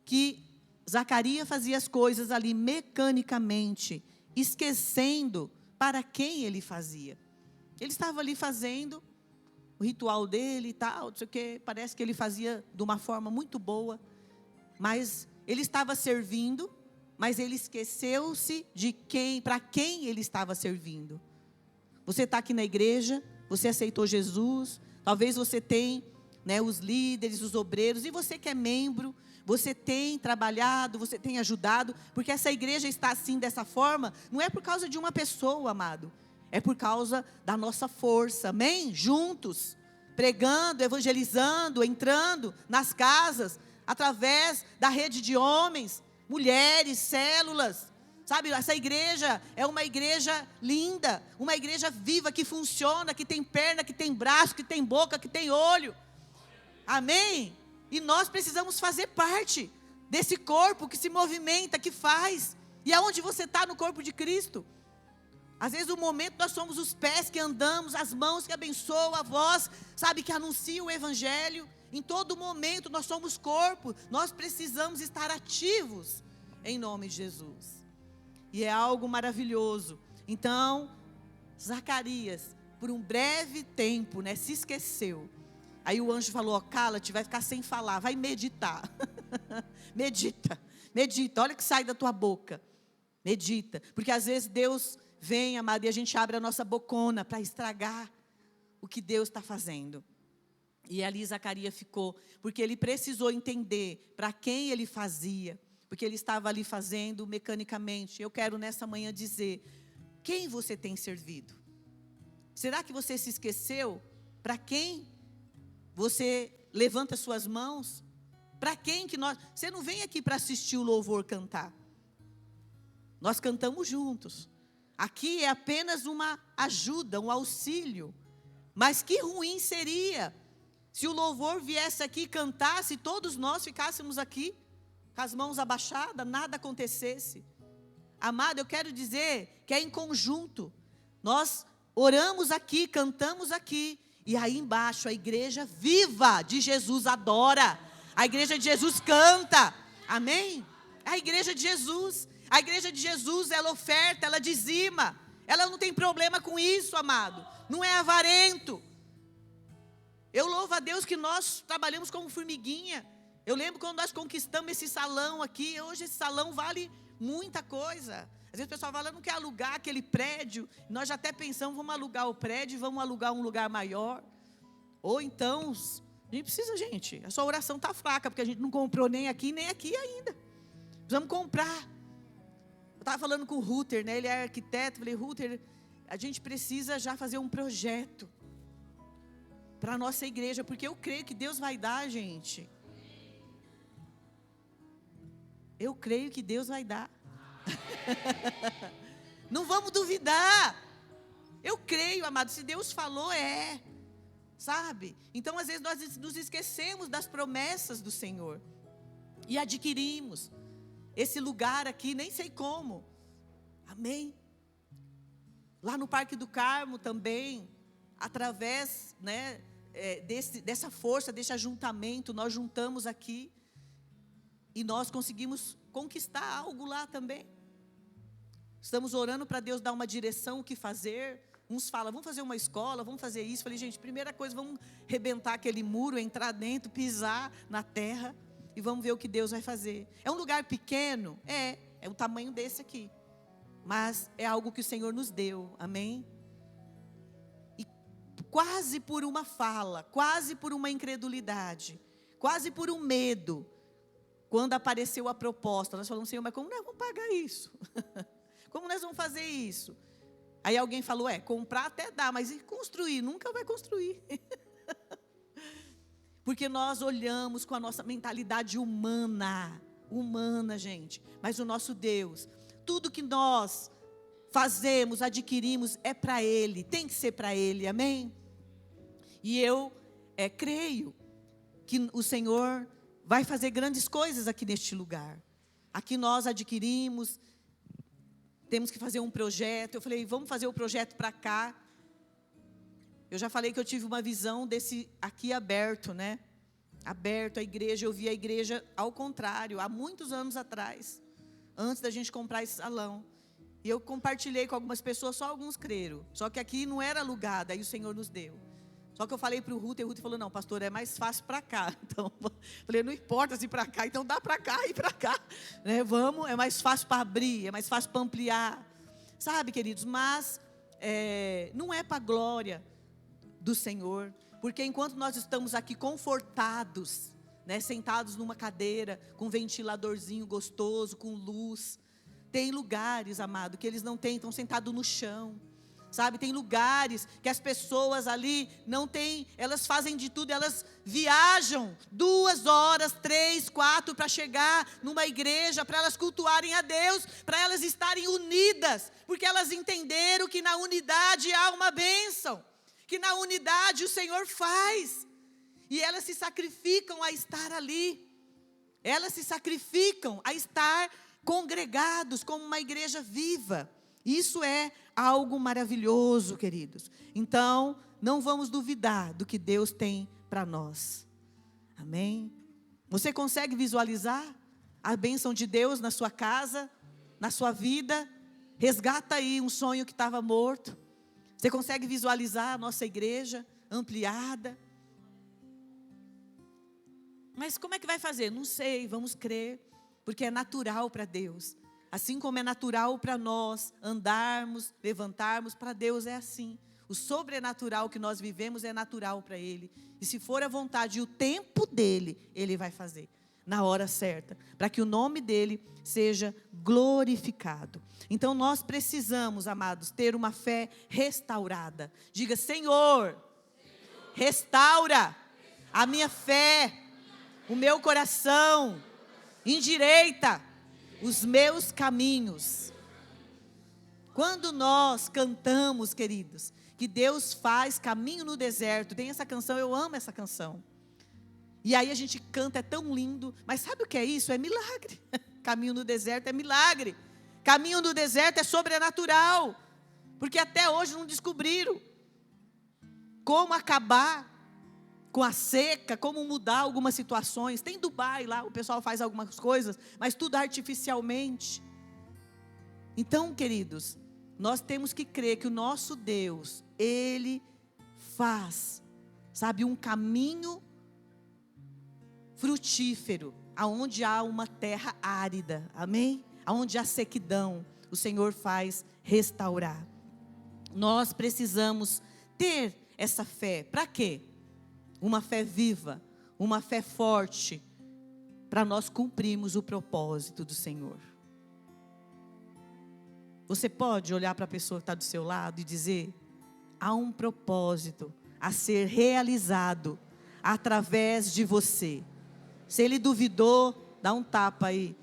Que Zacarias fazia as coisas ali mecanicamente, esquecendo para quem ele fazia. Ele estava ali fazendo o ritual dele e tal, não sei o quê. Parece que ele fazia de uma forma muito boa. Mas ele estava servindo, mas ele esqueceu-se de para quem ele estava servindo. Você está aqui na igreja, você aceitou Jesus, talvez você tenha, né, os líderes, os obreiros, e você que é membro, você tem trabalhado, você tem ajudado, porque essa igreja está assim, dessa forma, não é por causa de uma pessoa, amado, é por causa da nossa força, amém? Juntos, pregando, evangelizando, entrando nas casas, através da rede de homens, mulheres, células, sabe, essa igreja é uma igreja linda, uma igreja viva, que funciona, que tem perna, que tem braço, que tem boca, que tem olho, amém? E nós precisamos fazer parte desse corpo que se movimenta, que faz. E aonde você está no corpo de Cristo? Às vezes, no momento, nós somos os pés que andamos, as mãos que abençoam, a voz, sabe, que anuncia o Evangelho. Em todo momento, nós somos corpo. Nós precisamos estar ativos, em nome de Jesus. E é algo maravilhoso. Então, Zacarias, por um breve tempo, né, se esqueceu. Aí o anjo falou, cala-te, vai ficar sem falar, vai meditar. Medita, olha o que sai da tua boca. Medita, porque às vezes Deus vem, amado, e a gente abre a nossa bocona para estragar o que Deus está fazendo. E ali Zacarias ficou, porque ele precisou entender para quem ele fazia, porque ele estava ali fazendo mecanicamente. Eu quero nessa manhã dizer, quem você tem servido? Será que você se esqueceu para quem você levanta suas mãos. Para quem que nós... Você não vem aqui para assistir o louvor cantar. Nós cantamos juntos. Aqui é apenas uma ajuda, um auxílio. Mas que ruim seria se o louvor viesse aqui e cantasse e todos nós ficássemos aqui com as mãos abaixadas, nada acontecesse. Amado, eu quero dizer que é em conjunto. Nós oramos aqui, cantamos aqui. E aí embaixo a igreja viva de Jesus adora. A igreja de Jesus canta. Amém? A igreja de Jesus. A igreja de Jesus, ela oferta, ela dizima. Ela não tem problema com isso, amado. Não é avarento. Eu louvo a Deus que nós trabalhamos como formiguinha. Eu lembro quando nós conquistamos esse salão aqui. Hoje esse salão vale muita coisa. Às vezes o pessoal fala, não quer alugar aquele prédio. Nós já até pensamos, vamos alugar o prédio, vamos alugar um lugar maior. Ou então, a gente precisa, gente. A sua oração está fraca, porque a gente não comprou nem aqui ainda. Precisamos comprar. Eu estava falando com o Ruther, né? Ele é arquiteto. Falei, Ruther, a gente precisa já fazer um projeto para a nossa igreja, porque eu creio que Deus vai dar, gente. Eu creio que Deus vai dar. Não vamos duvidar. Eu creio, amado, se Deus falou, sabe? Então, às vezes, nós nos esquecemos das promessas do Senhor. E adquirimos esse lugar aqui, nem sei como. Amém? Lá no Parque do Carmo também, através, né, dessa força, desse ajuntamento, nós juntamos aqui. E nós conseguimos conquistar algo lá também. Estamos orando para Deus dar uma direção, o que fazer. Uns falam, vamos fazer uma escola, vamos fazer isso. Falei, gente, primeira coisa, vamos arrebentar aquele muro, entrar dentro, pisar na terra. E vamos ver o que Deus vai fazer. É um lugar pequeno? É o tamanho desse aqui. Mas é algo que o Senhor nos deu, amém? E quase por uma fala, quase por uma incredulidade, quase por um medo, quando apareceu a proposta, nós falamos, Senhor, mas como nós vamos pagar isso? Como nós vamos fazer isso? Aí alguém falou, comprar até dá, mas e construir? Nunca vai construir. Porque nós olhamos com a nossa mentalidade humana, gente. Mas o nosso Deus, tudo que nós fazemos, adquirimos, é para Ele, tem que ser para Ele, amém? E eu creio que o Senhor vai fazer grandes coisas aqui neste lugar. Aqui nós adquirimos, temos que fazer um projeto. Eu falei, vamos fazer o projeto para cá. Eu já falei que eu tive uma visão desse aqui aberto, né? Aberto a igreja, eu vi a igreja ao contrário, há muitos anos atrás, antes da gente comprar esse salão. E eu compartilhei com algumas pessoas, só alguns creram. Só que aqui não era alugado, aí o Senhor nos deu. Só que eu falei para o Ruth, e o Ruth falou, não, pastor, é mais fácil para cá. Então, eu falei, não importa se para cá, então dá para cá e para cá. Né? Vamos, é mais fácil para abrir, é mais fácil para ampliar. Sabe, queridos, mas não é para a glória do Senhor. Porque enquanto nós estamos aqui confortados, né, sentados numa cadeira, com um ventiladorzinho gostoso, com luz. Tem lugares, amado, que eles não têm, estão sentados no chão. Sabe, tem lugares que as pessoas ali não têm, elas fazem de tudo, elas viajam 2 horas, 3, 4 para chegar numa igreja, para elas cultuarem a Deus, para elas estarem unidas, porque elas entenderam que na unidade há uma bênção, que na unidade o Senhor faz, e elas se sacrificam a estar ali, elas se sacrificam a estar congregados como uma igreja viva. Isso é algo maravilhoso, queridos. Então, não vamos duvidar do que Deus tem para nós. Amém? Você consegue visualizar a bênção de Deus na sua casa, na sua vida? Resgata aí um sonho que estava morto. Você consegue visualizar a nossa igreja ampliada? Mas como é que vai fazer? Não sei, vamos crer, porque é natural para Deus. Assim como é natural para nós andarmos, levantarmos, para Deus é assim. O sobrenatural que nós vivemos é natural para Ele. E se for a vontade e o tempo dEle, Ele vai fazer na hora certa, para que o nome dEle seja glorificado. Então nós precisamos, amados, ter uma fé restaurada. Diga, Senhor, restaura a minha fé, o meu coração, endireita os meus caminhos. Quando nós cantamos, queridos, que Deus faz caminho no deserto, tem essa canção, eu amo essa canção. E aí a gente canta, é tão lindo, mas sabe o que é isso? É milagre. Caminho no deserto é milagre. Caminho no deserto é sobrenatural, porque até hoje não descobriram como acabar com a seca, como mudar algumas situações. Tem Dubai lá, o pessoal faz algumas coisas, mas tudo artificialmente. Então, queridos, nós temos que crer que o nosso Deus, Ele faz, sabe, um caminho frutífero, aonde há uma terra árida, amém? Aonde há sequidão, o Senhor faz restaurar. Nós precisamos ter essa fé, para quê? Uma fé viva, uma fé forte, para nós cumprirmos o propósito do Senhor. Você pode olhar para a pessoa que está do seu lado e dizer: há um propósito a ser realizado através de você. Se ele duvidou, dá um tapa aí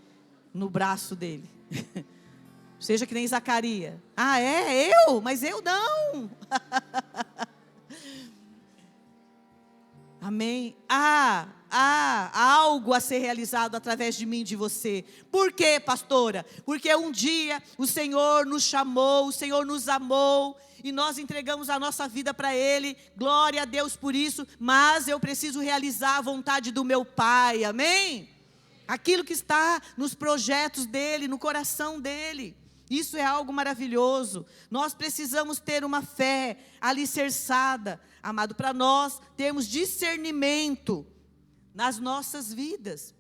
no braço dele. Seja que nem Zacarias. Ah, é? Eu? Mas eu não. Amém? Há algo a ser realizado através de mim e de você. Por quê, pastora? Porque um dia o Senhor nos chamou, o Senhor nos amou, e nós entregamos a nossa vida para Ele. Glória a Deus por isso. Mas eu preciso realizar a vontade do meu Pai. Amém? Aquilo que está nos projetos dEle, no coração dEle. Isso é algo maravilhoso. Nós precisamos ter uma fé alicerçada, amado, para nós termos discernimento nas nossas vidas.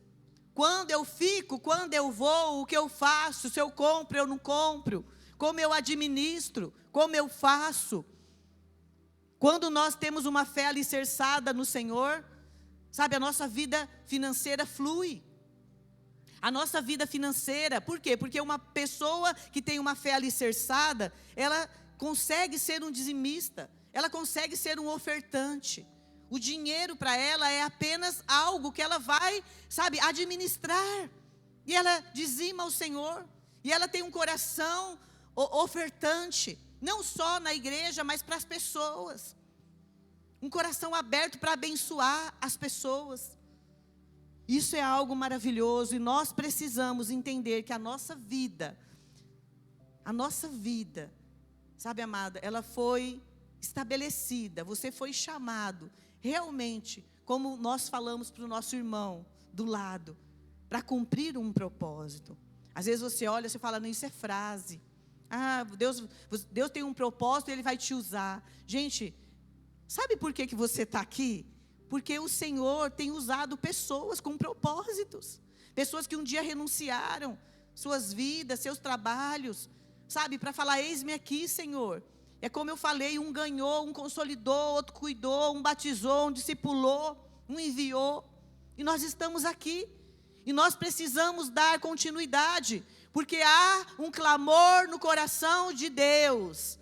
Quando eu fico, quando eu vou, o que eu faço, se eu compro, eu não compro, como eu administro, como eu faço. Quando nós temos uma fé alicerçada no Senhor, sabe, a nossa vida financeira flui. A nossa vida financeira, por quê? Porque uma pessoa que tem uma fé alicerçada, ela consegue ser um dizimista, ela consegue ser um ofertante. O dinheiro para ela é apenas algo que ela vai, sabe, administrar. E ela dizima ao Senhor, e ela tem um coração ofertante, não só na igreja, mas para as pessoas. Um coração aberto para abençoar as pessoas. Isso é algo maravilhoso, e nós precisamos entender que a nossa vida, sabe, amada, ela foi estabelecida, você foi chamado, realmente, como nós falamos para o nosso irmão do lado, para cumprir um propósito. Às vezes você olha e fala, não, isso é frase. Ah, Deus tem um propósito e Ele vai te usar. Gente, sabe por que você está aqui? Porque o Senhor tem usado pessoas com propósitos. Pessoas que um dia renunciaram suas vidas, seus trabalhos, sabe, para falar, eis-me aqui, Senhor. É como eu falei, um ganhou, um consolidou, outro cuidou, um batizou, um discipulou, um enviou. E nós estamos aqui. E nós precisamos dar continuidade, porque há um clamor no coração de Deus.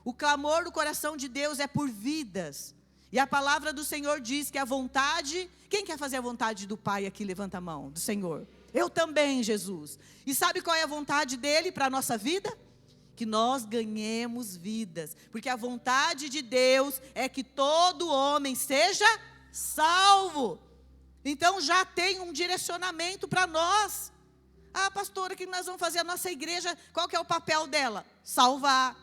O clamor do coração de Deus é por vidas. E a palavra do Senhor diz que a vontade... Quem quer fazer a vontade do Pai aqui? Levanta a mão, do Senhor. Eu também, Jesus. E sabe qual é a vontade dEle para a nossa vida? Que nós ganhemos vidas. Porque a vontade de Deus é que todo homem seja salvo. Então já tem um direcionamento para nós. Ah, pastora, o que nós vamos fazer? A nossa igreja, qual que é o papel dela? Salvar,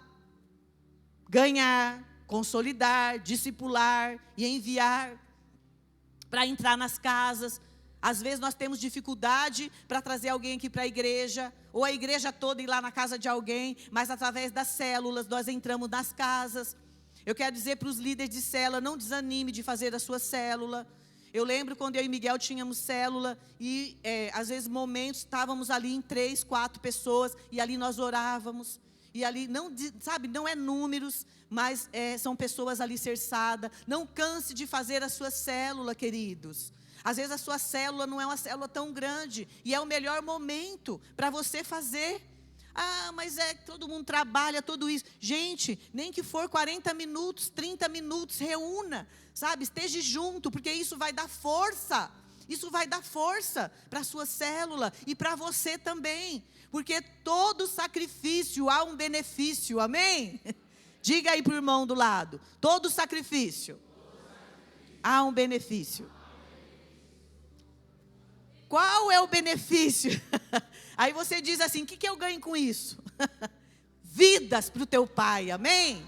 ganhar, consolidar, discipular e enviar para entrar nas casas. Às vezes nós temos dificuldade para trazer alguém aqui para a igreja, ou a igreja toda ir lá na casa de alguém, mas através das células nós entramos nas casas. Eu quero dizer para os líderes de célula, não desanime de fazer a sua célula. Eu lembro quando eu e Miguel tínhamos célula e às vezes momentos estávamos ali em 3, 4 pessoas e ali nós orávamos. E ali, não, sabe, não é números, mas são pessoas alicerçadas. Não canse de fazer a sua célula, queridos. Às vezes a sua célula não é uma célula tão grande, e é o melhor momento para você fazer. Ah, mas todo mundo trabalha, tudo isso. Gente, nem que for 40 minutos, 30 minutos, reúna, sabe? Esteja junto, porque isso vai dar força. Isso vai dar força para a sua célula e para você também. Porque todo sacrifício há um benefício, amém? Diga aí para o irmão do lado, todo sacrifício há um benefício. Qual é o benefício? Aí você diz assim, o que eu ganho com isso? Vidas para o teu pai, amém?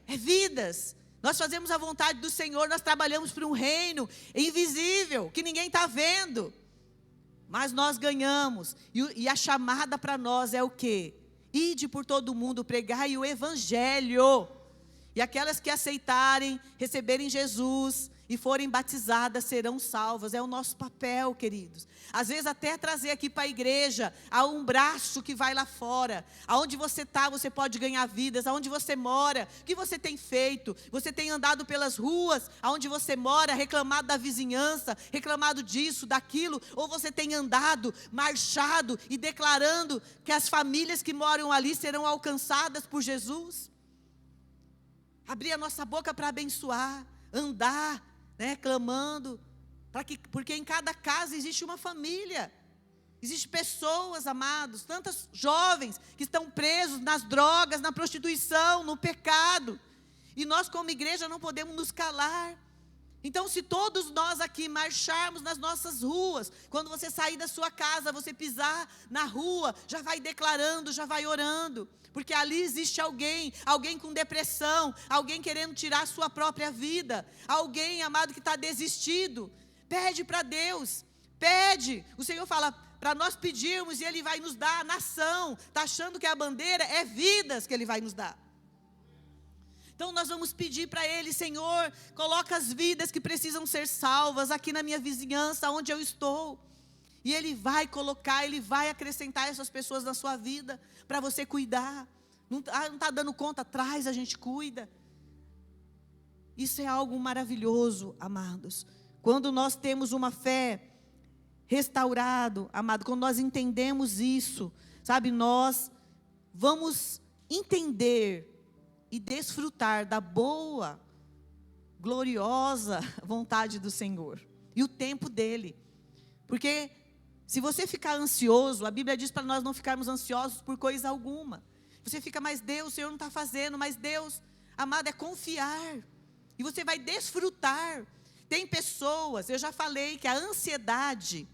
É vidas. Nós fazemos a vontade do Senhor, nós trabalhamos para um reino invisível, que ninguém está vendo. Mas nós ganhamos. E a chamada para nós é o quê? Ide por todo mundo, pregai o evangelho. E aquelas que aceitarem, receberem Jesus e forem batizadas serão salvas. É o nosso papel, queridos. Às vezes até trazer aqui para a igreja, há um braço que vai lá fora. Aonde você está, você pode ganhar vidas. Aonde você mora, o que você tem feito? Você tem andado pelas ruas, aonde você mora, reclamado da vizinhança, reclamado disso, daquilo. Ou você tem andado, marchado e declarando que as famílias que moram ali serão alcançadas por Jesus? Abrir a nossa boca para abençoar, andar, clamando, porque em cada casa existe uma família, existem pessoas, amados, tantos jovens que estão presos nas drogas, na prostituição, no pecado, e nós como igreja não podemos nos calar. Então, se todos nós aqui marcharmos nas nossas ruas, quando você sair da sua casa, você pisar na rua, já vai declarando, já vai orando, porque ali existe alguém com depressão, alguém querendo tirar a sua própria vida, alguém, amado, que está desistido. Pede para Deus, pede. O Senhor fala para nós pedirmos e Ele vai nos dar a nação. Está achando que a bandeira é vidas que Ele vai nos dar. Então nós vamos pedir para Ele, Senhor, coloca as vidas que precisam ser salvas aqui na minha vizinhança, onde eu estou. E Ele vai colocar, Ele vai acrescentar essas pessoas na sua vida, para você cuidar. Não está dando conta, traz, a gente cuida. Isso é algo maravilhoso, amados. Quando nós temos uma fé restaurada, amado, quando nós entendemos isso, sabe, nós vamos entender e desfrutar da boa, gloriosa vontade do Senhor e o tempo dEle. Porque se você ficar ansioso, a Bíblia diz para nós não ficarmos ansiosos por coisa alguma. Você fica, mas Deus, o Senhor não está fazendo, mas Deus, amado, é confiar. E você vai desfrutar. Tem pessoas, eu já falei que a ansiedade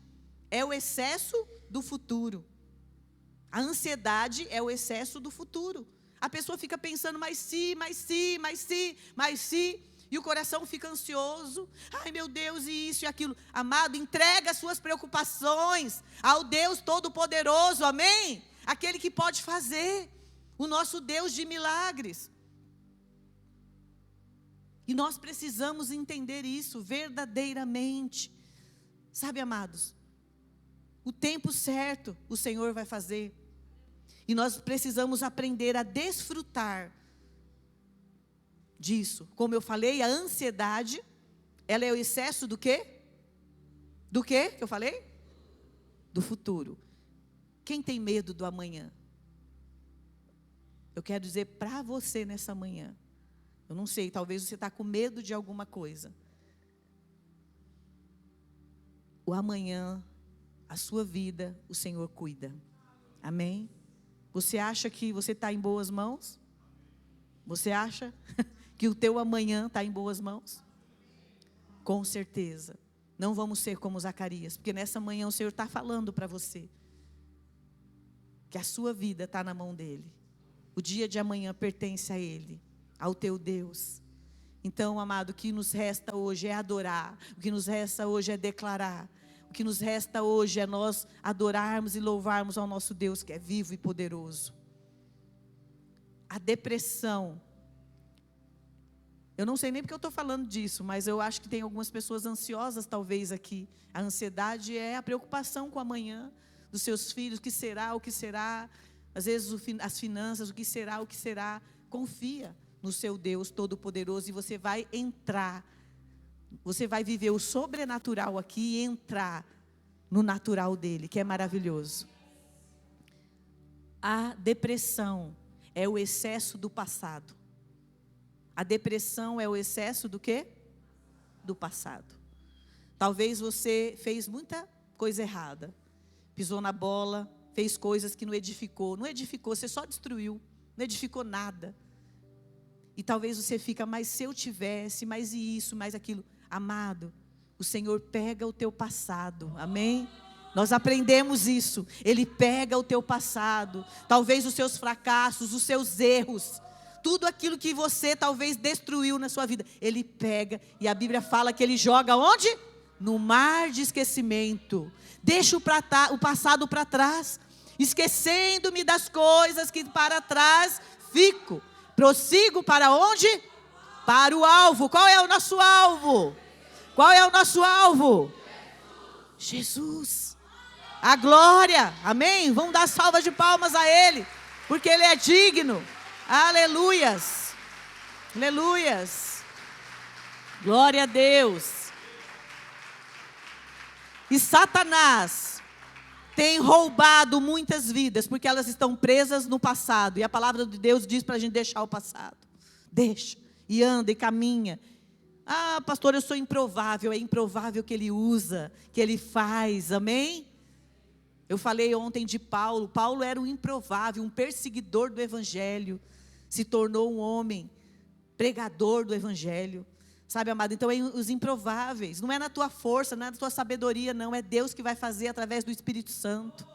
é o excesso do futuro. A ansiedade é o excesso do futuro. A pessoa fica pensando, mas se, e o coração fica ansioso. Ai meu Deus, e isso e aquilo. Amado, entrega as suas preocupações ao Deus Todo-Poderoso, amém? Aquele que pode fazer, o nosso Deus de milagres. E nós precisamos entender isso verdadeiramente. Sabe, amados, o tempo certo o Senhor vai fazer. E nós precisamos aprender a desfrutar disso. Como eu falei, a ansiedade, ela é o excesso do quê? Do quê que eu falei? Do futuro. Quem tem medo do amanhã? Eu quero dizer para você nessa manhã. Eu não sei, talvez você está com medo de alguma coisa. O amanhã, a sua vida, o Senhor cuida. Amém? Você acha que você está em boas mãos? Você acha que o teu amanhã está em boas mãos? Com certeza. Não vamos ser como Zacarias, porque nessa manhã o Senhor está falando para você que a sua vida está na mão dEle. O dia de amanhã pertence a Ele, ao teu Deus. Então, amado, o que nos resta hoje é adorar. O que nos resta hoje é declarar. O que nos resta hoje é nós adorarmos e louvarmos ao nosso Deus que é vivo e poderoso. A depressão. Eu não sei nem porque eu estou falando disso, mas eu acho que tem algumas pessoas ansiosas talvez aqui. A ansiedade é a preocupação com o amanhã dos seus filhos. O que será, o que será? Às vezes as finanças, o que será, o que será? Confia no seu Deus Todo-Poderoso e você vai entrar. Você vai viver o sobrenatural aqui e entrar no natural dele, que é maravilhoso. A depressão é o excesso do passado. A depressão é o excesso do quê? Do passado. Talvez você fez muita coisa errada. Pisou na bola, fez coisas que não edificou. Não edificou, você só destruiu. Não edificou nada. E talvez você fica, mas se eu tivesse, mais isso, mais aquilo. Amado, o Senhor pega o teu passado. Amém? Nós aprendemos isso. Ele pega o teu passado. Talvez os seus fracassos, os seus erros. Tudo aquilo que você talvez destruiu na sua vida. Ele pega e a Bíblia fala que ele joga onde? No mar de esquecimento. Deixa o passado para trás. Esquecendo-me das coisas que para trás fico. Prossigo para onde? Para o alvo. Qual é o nosso alvo? Qual é o nosso alvo? Jesus. A glória. Amém? Vamos dar salva de palmas a Ele. Porque Ele é digno. Aleluias. Aleluias. Glória a Deus. E Satanás tem roubado muitas vidas, porque elas estão presas no passado. E a palavra de Deus diz para a gente deixar o passado. Deixa, e anda, e caminha. Ah, pastor, eu sou improvável. É improvável que ele usa, que ele faz, amém? Eu falei ontem de Paulo. Paulo era um improvável, um perseguidor do evangelho. Se tornou um homem, pregador do evangelho. Sabe, amado? Então, é os improváveis. Não é na tua força, não é na tua sabedoria, não. É Deus que vai fazer através do Espírito Santo.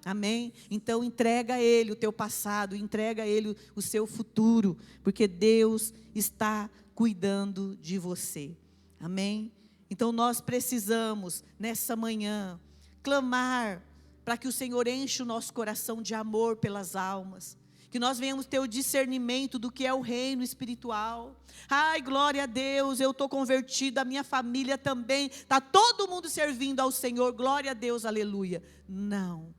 Amém? Então, entrega a Ele o teu passado. Entrega a Ele o seu futuro. Porque Deus está cuidando de você. Amém? Então, nós precisamos, nessa manhã, clamar para que o Senhor enche o nosso coração de amor pelas almas. Que nós venhamos ter o discernimento do que é o reino espiritual. Ai, glória a Deus, eu estou convertida, a minha família também. Está todo mundo servindo ao Senhor, glória a Deus, aleluia. Não.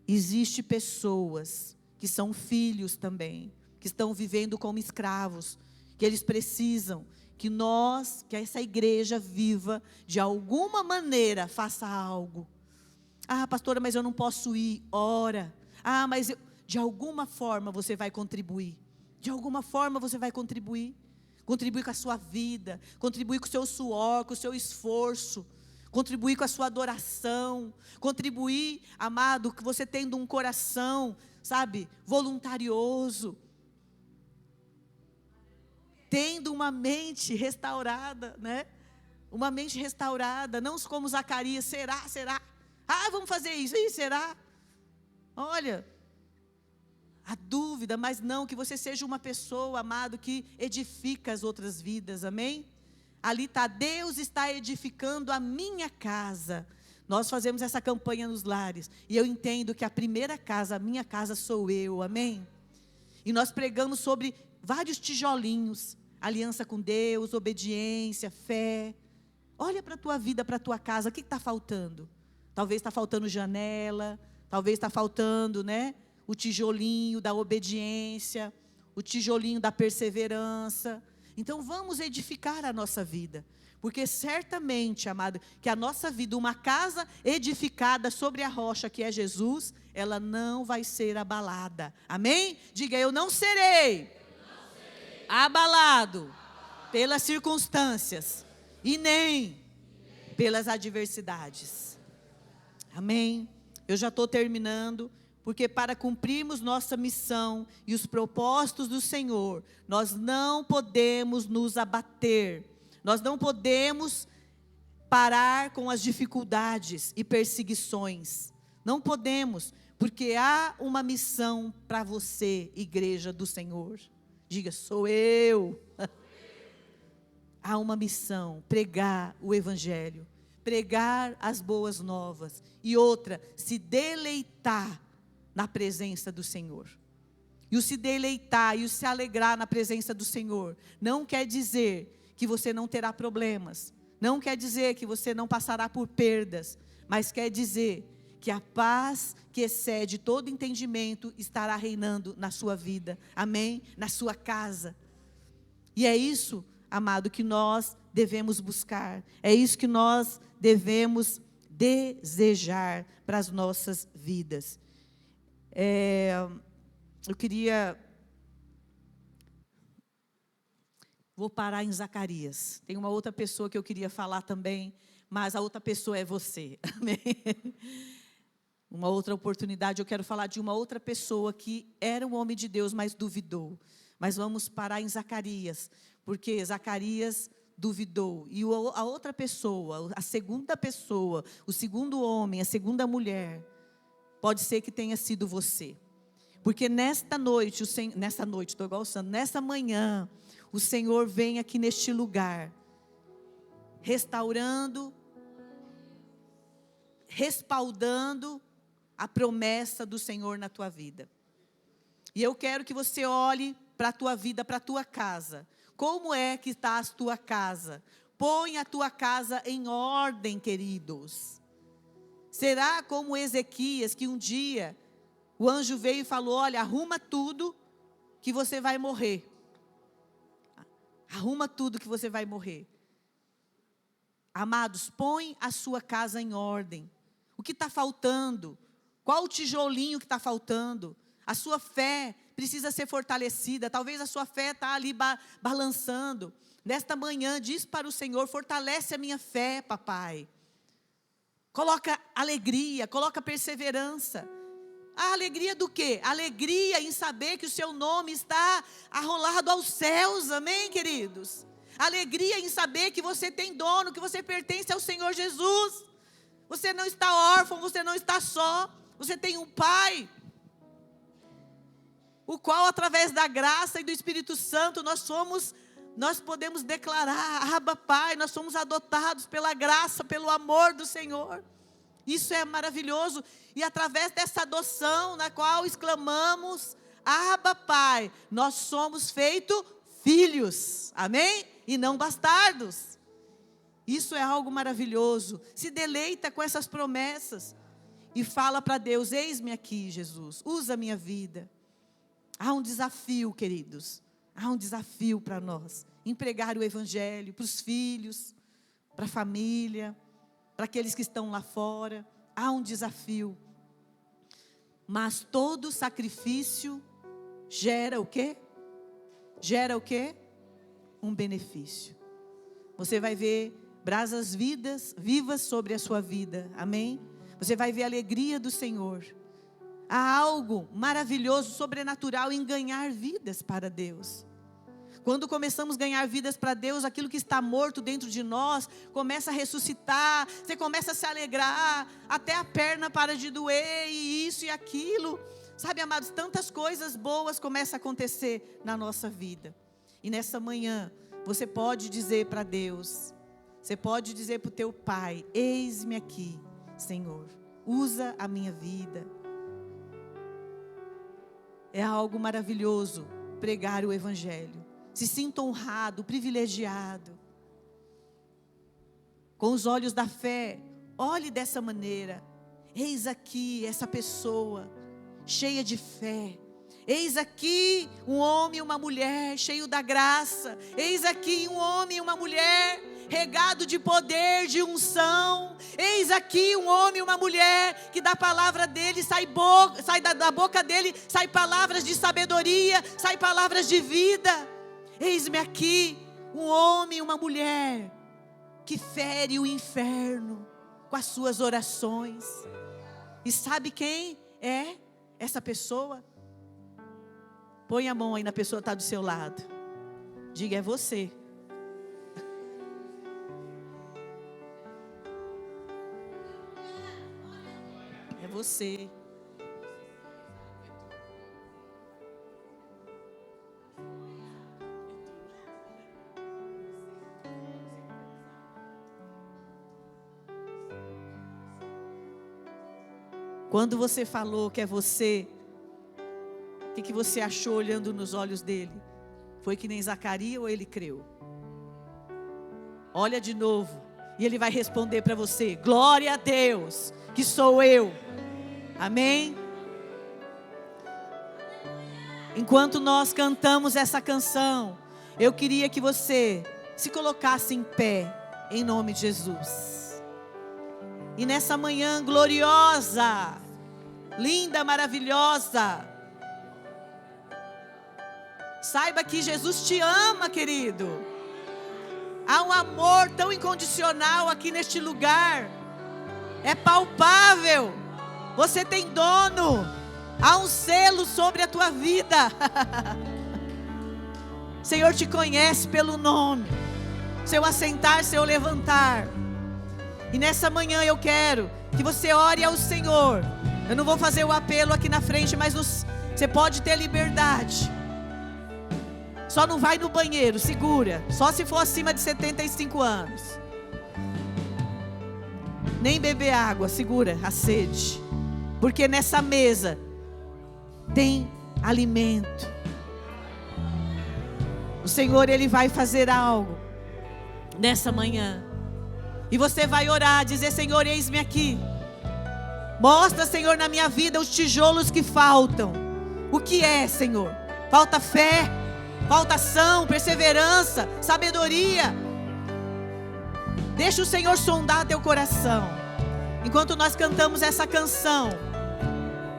Existem pessoas que são filhos também, que estão vivendo como escravos, que eles precisam que nós, que essa igreja viva, de alguma maneira, faça algo. Ah, pastora, mas eu não posso ir. Ora. Ah, mas de alguma forma você vai contribuir. De alguma forma você vai contribuir. Contribuir com a sua vida. Contribuir com o seu suor, com o seu esforço. Contribuir com a sua adoração. Contribuir, amado, que você tendo um coração, sabe, voluntarioso. Tendo uma mente restaurada, né? Uma mente restaurada. Não como Zacarias, será? Ah, vamos fazer isso, e será? Olha, a dúvida, mas não, que você seja uma pessoa, amado, que edifica as outras vidas, amém? Ali está, Deus está edificando a minha casa. Nós fazemos essa campanha nos lares, e eu entendo que a primeira casa, a minha casa sou eu, amém? E nós pregamos sobre vários tijolinhos, aliança com Deus, obediência, fé. Olha para a tua vida, para a tua casa, o que está faltando? Talvez está faltando janela, talvez está faltando, né? O tijolinho da obediência, o tijolinho da perseverança. Então vamos edificar a nossa vida. Porque certamente, amado, que a nossa vida, uma casa edificada sobre a rocha que é Jesus, ela não vai ser abalada. Amém? Diga, eu não serei abalado pelas circunstâncias e nem pelas adversidades. Amém? Eu já estou terminando, porque para cumprirmos nossa missão e os propósitos do Senhor, nós não podemos nos abater, nós não podemos parar com as dificuldades e perseguições, não podemos, porque há uma missão para você, igreja do Senhor. Diga, sou eu. Há uma missão, pregar o Evangelho. Pregar as boas novas. E outra, se deleitar na presença do Senhor. E o se deleitar e o se alegrar na presença do Senhor não quer dizer que você não terá problemas. Não quer dizer que você não passará por perdas. Mas quer dizer que a paz que excede todo entendimento estará reinando na sua vida. Amém? Na sua casa. E é isso, amado, que nós devemos buscar. É isso que nós devemos desejar para as nossas vidas. Eu vou parar em Zacarias. Tem uma outra pessoa que eu queria falar também, mas a outra pessoa é você. Amém? Uma outra oportunidade, eu quero falar de uma outra pessoa que era um homem de Deus, mas duvidou. Mas vamos parar em Zacarias, porque Zacarias duvidou. E a outra pessoa, a segunda pessoa, o segundo homem, a segunda mulher, pode ser que tenha sido você. Porque nesta noite, estou igual o Sandro, nesta manhã, o Senhor vem aqui neste lugar, restaurando, respaldando a promessa do Senhor na tua vida. E eu quero que você olhe para a tua vida, para a tua casa. Como é que está a tua casa? Põe a tua casa em ordem, queridos. Será como Ezequias, que um dia o anjo veio e falou: olha, arruma tudo que você vai morrer. Arruma tudo que você vai morrer. Amados, põe a sua casa em ordem. O que está faltando? Qual o tijolinho que está faltando? A sua fé precisa ser fortalecida. Talvez a sua fé está ali balançando. Nesta manhã, diz para o Senhor: fortalece a minha fé, papai. Coloca alegria, coloca perseverança. A alegria do quê? Alegria em saber que o seu nome está arrolado aos céus, amém, queridos? Alegria em saber que você tem dono, que você pertence ao Senhor Jesus. Você não está órfão, você não está só. Você tem um Pai, o qual através da graça e do Espírito Santo nós podemos declarar: Abba, Pai, nós somos adotados pela graça, pelo amor do Senhor. Isso é maravilhoso. E através dessa adoção, na qual exclamamos: Abba, Pai, nós somos feitos filhos, amém? E não bastardos. Isso é algo maravilhoso. Se deleita com essas promessas e fala para Deus: eis-me aqui, Jesus, usa a minha vida. Há um desafio, queridos, há um desafio para nós, em pregar o Evangelho para os filhos, para a família, para aqueles que estão lá fora. Há um desafio. Mas todo sacrifício gera o quê? Gera o quê? Um benefício. Você vai ver brasas vivas sobre a sua vida, amém? Você vai ver a alegria do Senhor. Há algo maravilhoso, sobrenatural em ganhar vidas para Deus. Quando começamos a ganhar vidas para Deus, aquilo que está morto dentro de nós começa a ressuscitar, você começa a se alegrar, até a perna para de doer, e isso e aquilo. Sabe, amados, tantas coisas boas começam a acontecer na nossa vida. E nessa manhã, você pode dizer para Deus, você pode dizer para o teu Pai: eis-me aqui, Senhor, usa a minha vida. É algo maravilhoso pregar o Evangelho. Se sinta honrado, privilegiado. Com os olhos da fé, olhe dessa maneira: eis aqui essa pessoa cheia de fé. Eis aqui um homem e uma mulher cheio da graça. Eis aqui um homem e uma mulher regado de poder, de unção. Eis aqui um homem e uma mulher que da palavra dele da boca dele sai palavras de sabedoria, sai palavras de vida. Eis-me aqui um homem e uma mulher que fere o inferno com as suas orações. E sabe quem é essa pessoa? Põe a mão aí na pessoa que está do seu lado. Diga: é você. É você. Quando você falou que é você, o que você achou olhando nos olhos dele? Foi que nem Zacarias ou ele creu? Olha de novo e ele vai responder para você: glória a Deus, que sou eu. Amém? Enquanto nós cantamos essa canção, eu queria que você se colocasse em pé, em nome de Jesus. E nessa manhã gloriosa, linda, maravilhosa. Saiba que Jesus te ama, querido. Há um amor tão incondicional aqui neste lugar. É palpável. Você tem dono. Há um selo sobre a tua vida. O Senhor te conhece pelo nome. Seu assentar, seu levantar. E nessa manhã eu quero que você ore ao Senhor. Eu não vou fazer o apelo aqui na frente, mas você pode ter liberdade. Só não vai no banheiro, segura. Só se for acima de 75 anos. Nem beber água, segura a sede. Porque nessa mesa tem alimento. O Senhor, Ele vai fazer algo nessa manhã. E você vai orar, dizer: Senhor, eis-me aqui. Mostra, Senhor, na minha vida os tijolos que faltam. O que é, Senhor? Falta fé, falta ação, perseverança, sabedoria. Deixa o Senhor sondar teu coração. Enquanto nós cantamos essa canção,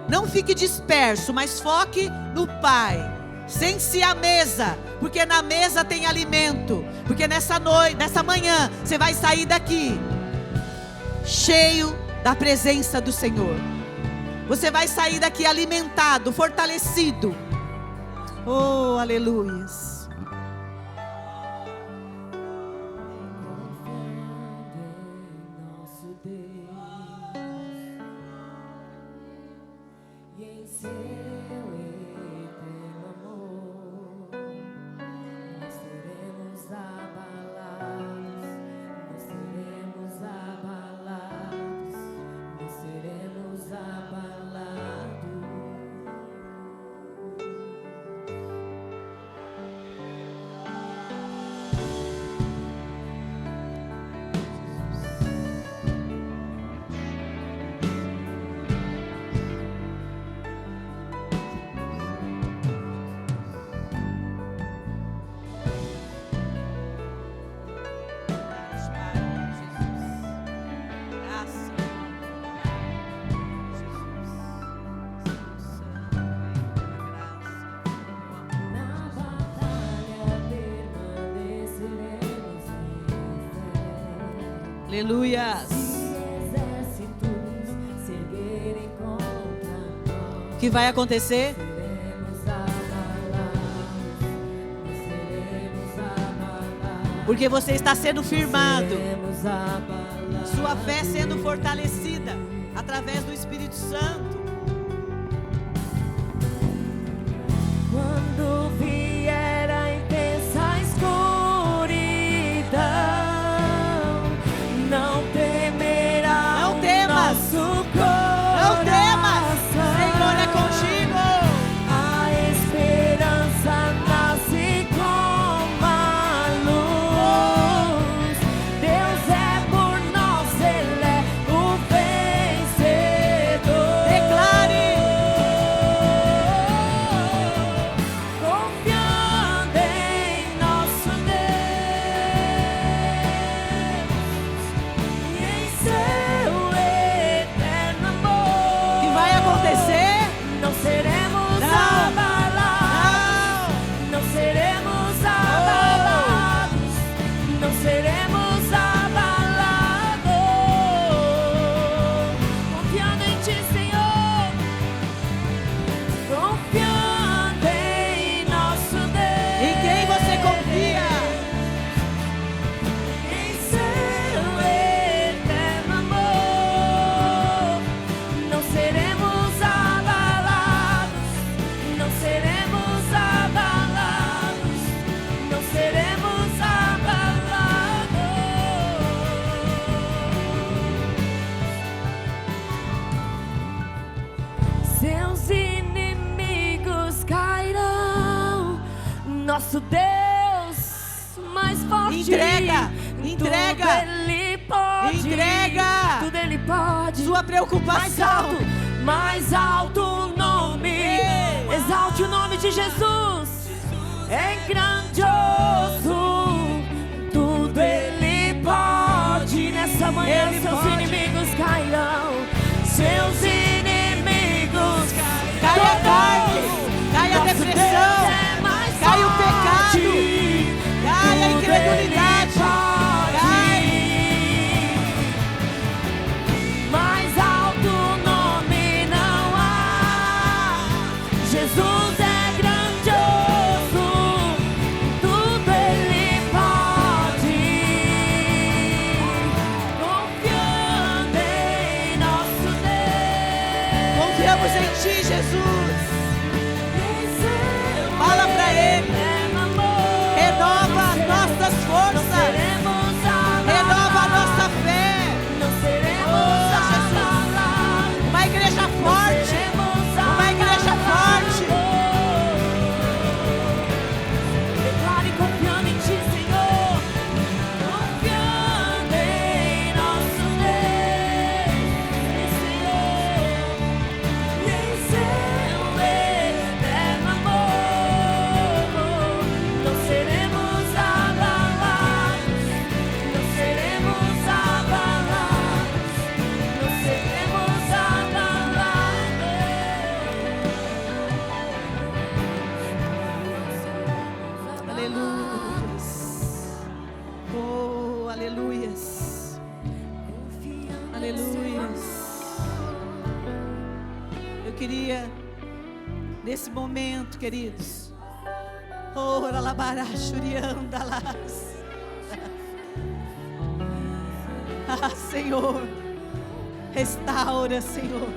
não fique disperso, mas foque no Pai. Sente-se à mesa, porque na mesa tem alimento. Porque nessa noite, nessa manhã, você vai sair daqui cheio da presença do Senhor. Você vai sair daqui alimentado, fortalecido. Oh, aleluias. Aleluias. O que vai acontecer? Porque você está sendo firmado. Sua fé sendo fortalecida através do Espírito Santo. Quando vier a intensa escuridão, não temerá. Não temas. Não temas. Senhor é contigo. A esperança nasce como a luz. Deus é por nós, Ele é o vencedor. Declare. Confiando em nosso Deus e em seu eterno amor. O que vai acontecer? Não seremos Não. abalados, não seremos abalados, não seremos abalados. Confiando em Ti, Senhor, confiando em nosso Deus. Em quem você confia? Em seu eterno amor, não seremos abalados, não seremos abalados, não seremos abalados. Seus inimigos cairão, nosso Deus mais forte. Entrega, entrega. Tudo Ele pode. Entrega. Tudo Ele pode. Sua preocupação. Mais alto o nome. Ei. Exalte o nome de Jesus. É grandioso. Tudo Ele pode. Nessa manhã Ele seus pode. inimigos cairão. Seus inimigos Confiamos em Ti, Jesus. Fala para Ele. Renova as nossas forças. Renova a nossa fé. Oh, Jesus. Uma igreja forte. Uma igreja forte. Declare confiando em Ti, Senhor. Confiando em nosso Deus, Senhor. E em seu eterno amor, não seremos abalados, não seremos abalados, não seremos abalados. Aleluias. Oh, aleluias. Aleluias. Eu queria, nesse momento, queridos, ora labará, churiandalas. Ah, Senhor, restaura, Senhor.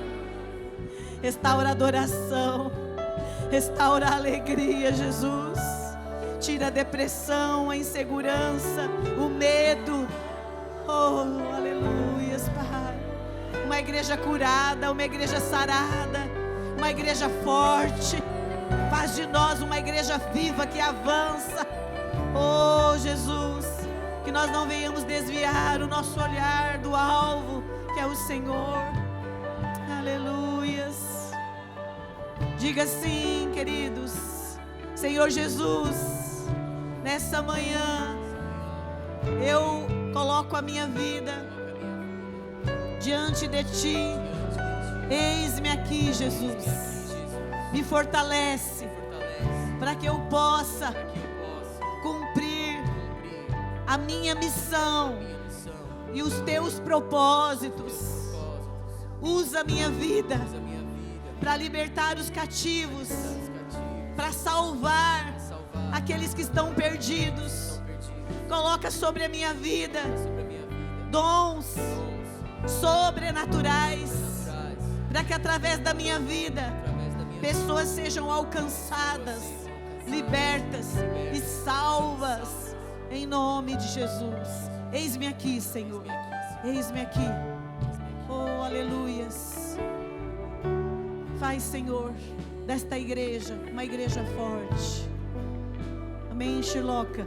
Restaura a adoração. Restaura a alegria, Jesus. Tira a depressão, a insegurança, o medo. Oh, aleluias, Pai. Uma igreja curada, uma igreja sarada, uma igreja forte. Faz de nós uma igreja viva que avança. Oh, Jesus, que nós não venhamos desviar o nosso olhar do alvo, que é o Senhor. Aleluias. Diga sim, queridos. Senhor Jesus, nessa manhã eu coloco a minha vida diante de Ti. Eis-me aqui, Jesus. Me fortalece para que eu possa cumprir a minha missão e os Teus propósitos. Usa a minha vida para libertar os cativos, para salvar aqueles que estão perdidos. Coloca sobre a minha vida dons sobrenaturais, para que através da minha vida pessoas sejam alcançadas, libertas e salvas, em nome de Jesus. Eis-me aqui, Senhor. Eis-me aqui. Oh, aleluias. Faz, Senhor, desta igreja uma igreja forte. Amém, Shiloca.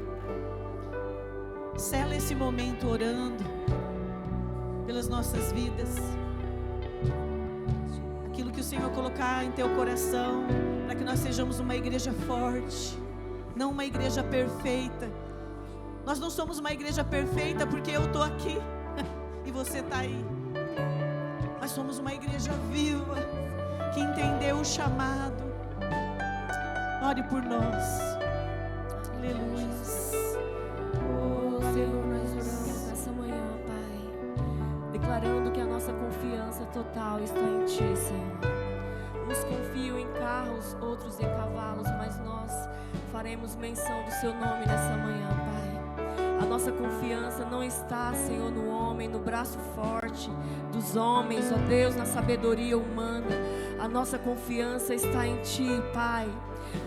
Sela esse momento orando pelas nossas vidas. Aquilo que o Senhor colocar em teu coração, para que nós sejamos uma igreja forte, não uma igreja perfeita. Nós não somos uma igreja perfeita porque eu estou aqui e você está aí. Nós somos uma igreja viva, que entendeu o chamado. Ore por nós. Aleluia. Oh, Senhor, nós oramos nessa manhã, Pai, declarando que a nossa confiança total está em Ti, Senhor. Uns confiam em carros, outros em cavalos, mas nós faremos menção do Seu nome nessa manhã, Pai. A nossa confiança não está, Senhor, no homem, no braço forte dos homens, ó Deus, na sabedoria humana. A nossa confiança está em Ti, Pai.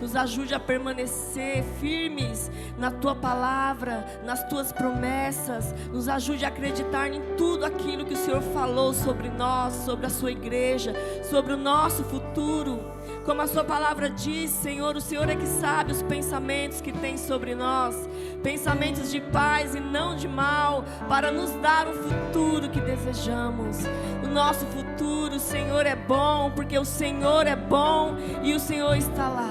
Nos ajude a permanecer firmes na Tua palavra, nas Tuas promessas. Nos ajude a acreditar em tudo aquilo que o Senhor falou sobre nós, sobre a Sua igreja, sobre o nosso futuro. Como a Sua palavra diz, Senhor, o Senhor é que sabe os pensamentos que tem sobre nós, pensamentos de paz e não de mal, para nos dar o futuro que desejamos. O nosso futuro, Senhor, é bom, porque o Senhor é bom e o Senhor está lá.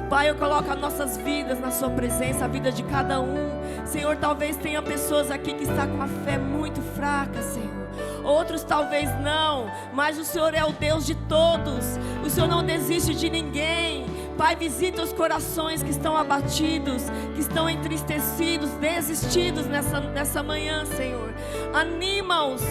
Pai, eu coloco as nossas vidas na Sua presença, a vida de cada um. Senhor, talvez tenha pessoas aqui que estão com a fé muito fraca, Senhor. Outros talvez não, mas o Senhor é o Deus de todos. O Senhor não desiste de ninguém. Pai, visita os corações que estão abatidos, que estão entristecidos, desistidos nessa manhã, Senhor. Anima-os,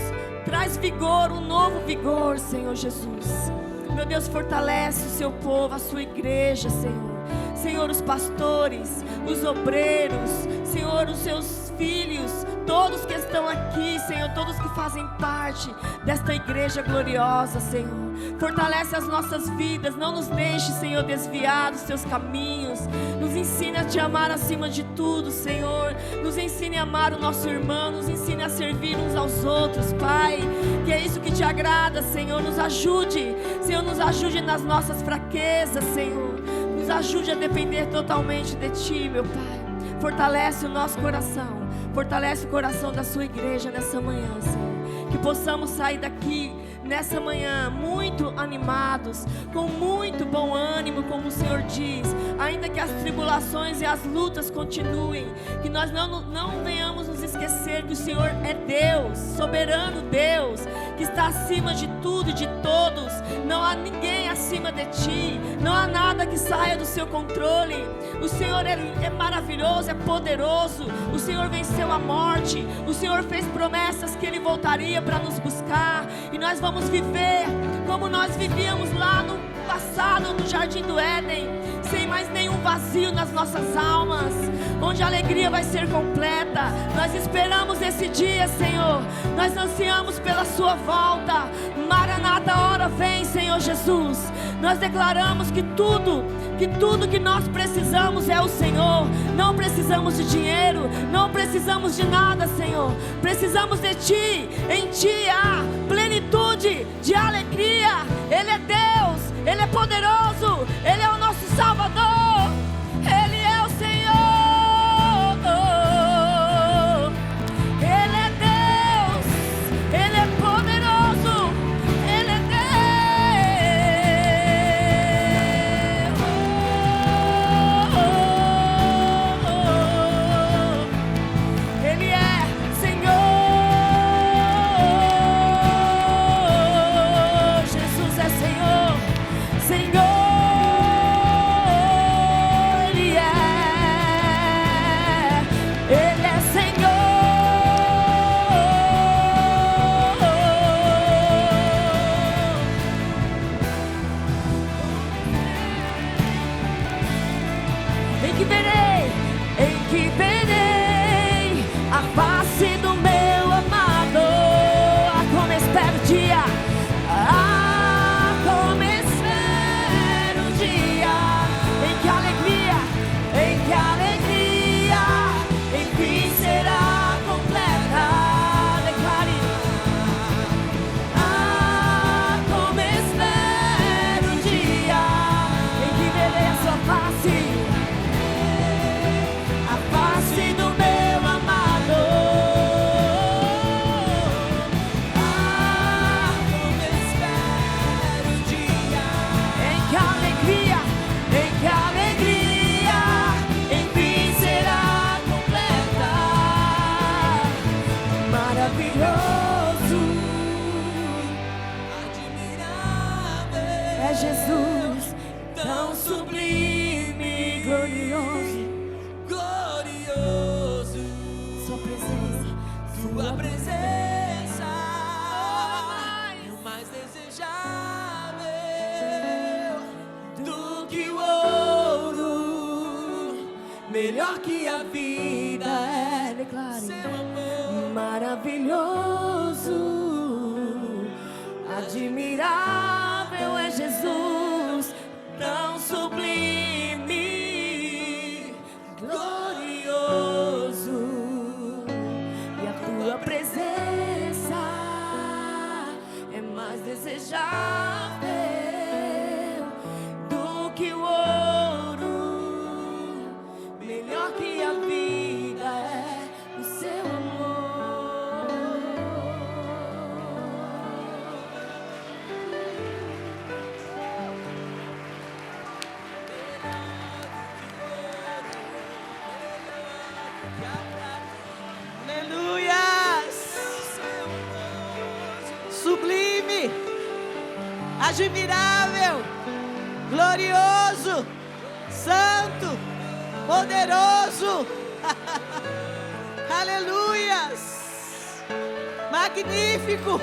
traz vigor, um novo vigor, Senhor Jesus. Meu Deus, fortalece o Seu povo, a Sua igreja, Senhor. Senhor, os pastores, os obreiros, Senhor, os Seus filhos, todos que estão aqui, Senhor, todos que fazem parte desta igreja gloriosa, Senhor. Fortalece as nossas vidas. Não nos deixe, Senhor, desviar dos teus caminhos. Nos ensine a te amar acima de tudo, Senhor. Nos ensine a amar o nosso irmão. Nos ensine a servir uns aos outros, Pai. Que é isso que te agrada, Senhor. Nos ajude, Senhor, nos ajude nas nossas fraquezas, Senhor. Nos ajude a depender totalmente de Ti, meu Pai. Fortalece o nosso coração. Fortalece o coração da sua igreja nessa manhã, Senhor. Que possamos sair daqui nessa manhã muito animados, com muito bom ânimo, como o Senhor diz. Ainda que as tribulações e as lutas continuem, que nós não venhamos nos esquecer que o Senhor é Deus, soberano Deus, que está acima de tudo e de todos. Não há ninguém acima de Ti, não há nada que saia do Seu controle. O Senhor é maravilhoso, é poderoso. O Senhor venceu a morte. O Senhor fez promessas que Ele voltaria para nos buscar. E nós vamos viver como nós vivíamos lá no passado, no Jardim do Éden, sem mais nenhum vazio nas nossas almas, onde a alegria vai ser completa. Nós esperamos esse dia, Senhor. Nós ansiamos pela Sua volta. Maranata, a hora vem, Senhor Jesus. Nós declaramos que tudo que nós precisamos é o Senhor. Não precisamos de dinheiro, não precisamos de nada, Senhor. Precisamos de Ti. Em Ti há plenitude de alegria. Ele é Deus, Ele é poderoso, Ele é o nosso Salvador, Ele é o Senhor. Ele é Deus, Ele é poderoso, Ele é Deus. Ele é Senhor. Jesus é Senhor. Senhor, Ele é Senhor. Em que verei a face do meu amado. Ah, como espero o dia. Jesus, tão sublime, glorioso, glorioso. Sua presença é o mais desejável do que o ouro, melhor que a vida é. Declare, seu amor maravilhoso, admirável é Jesus, tão sublime, glorioso, e a tua presença é mais desejável do que o ouro, melhor que a vida é o seu amor. Sublime, admirável, glorioso, santo, poderoso. Aleluias, magnífico.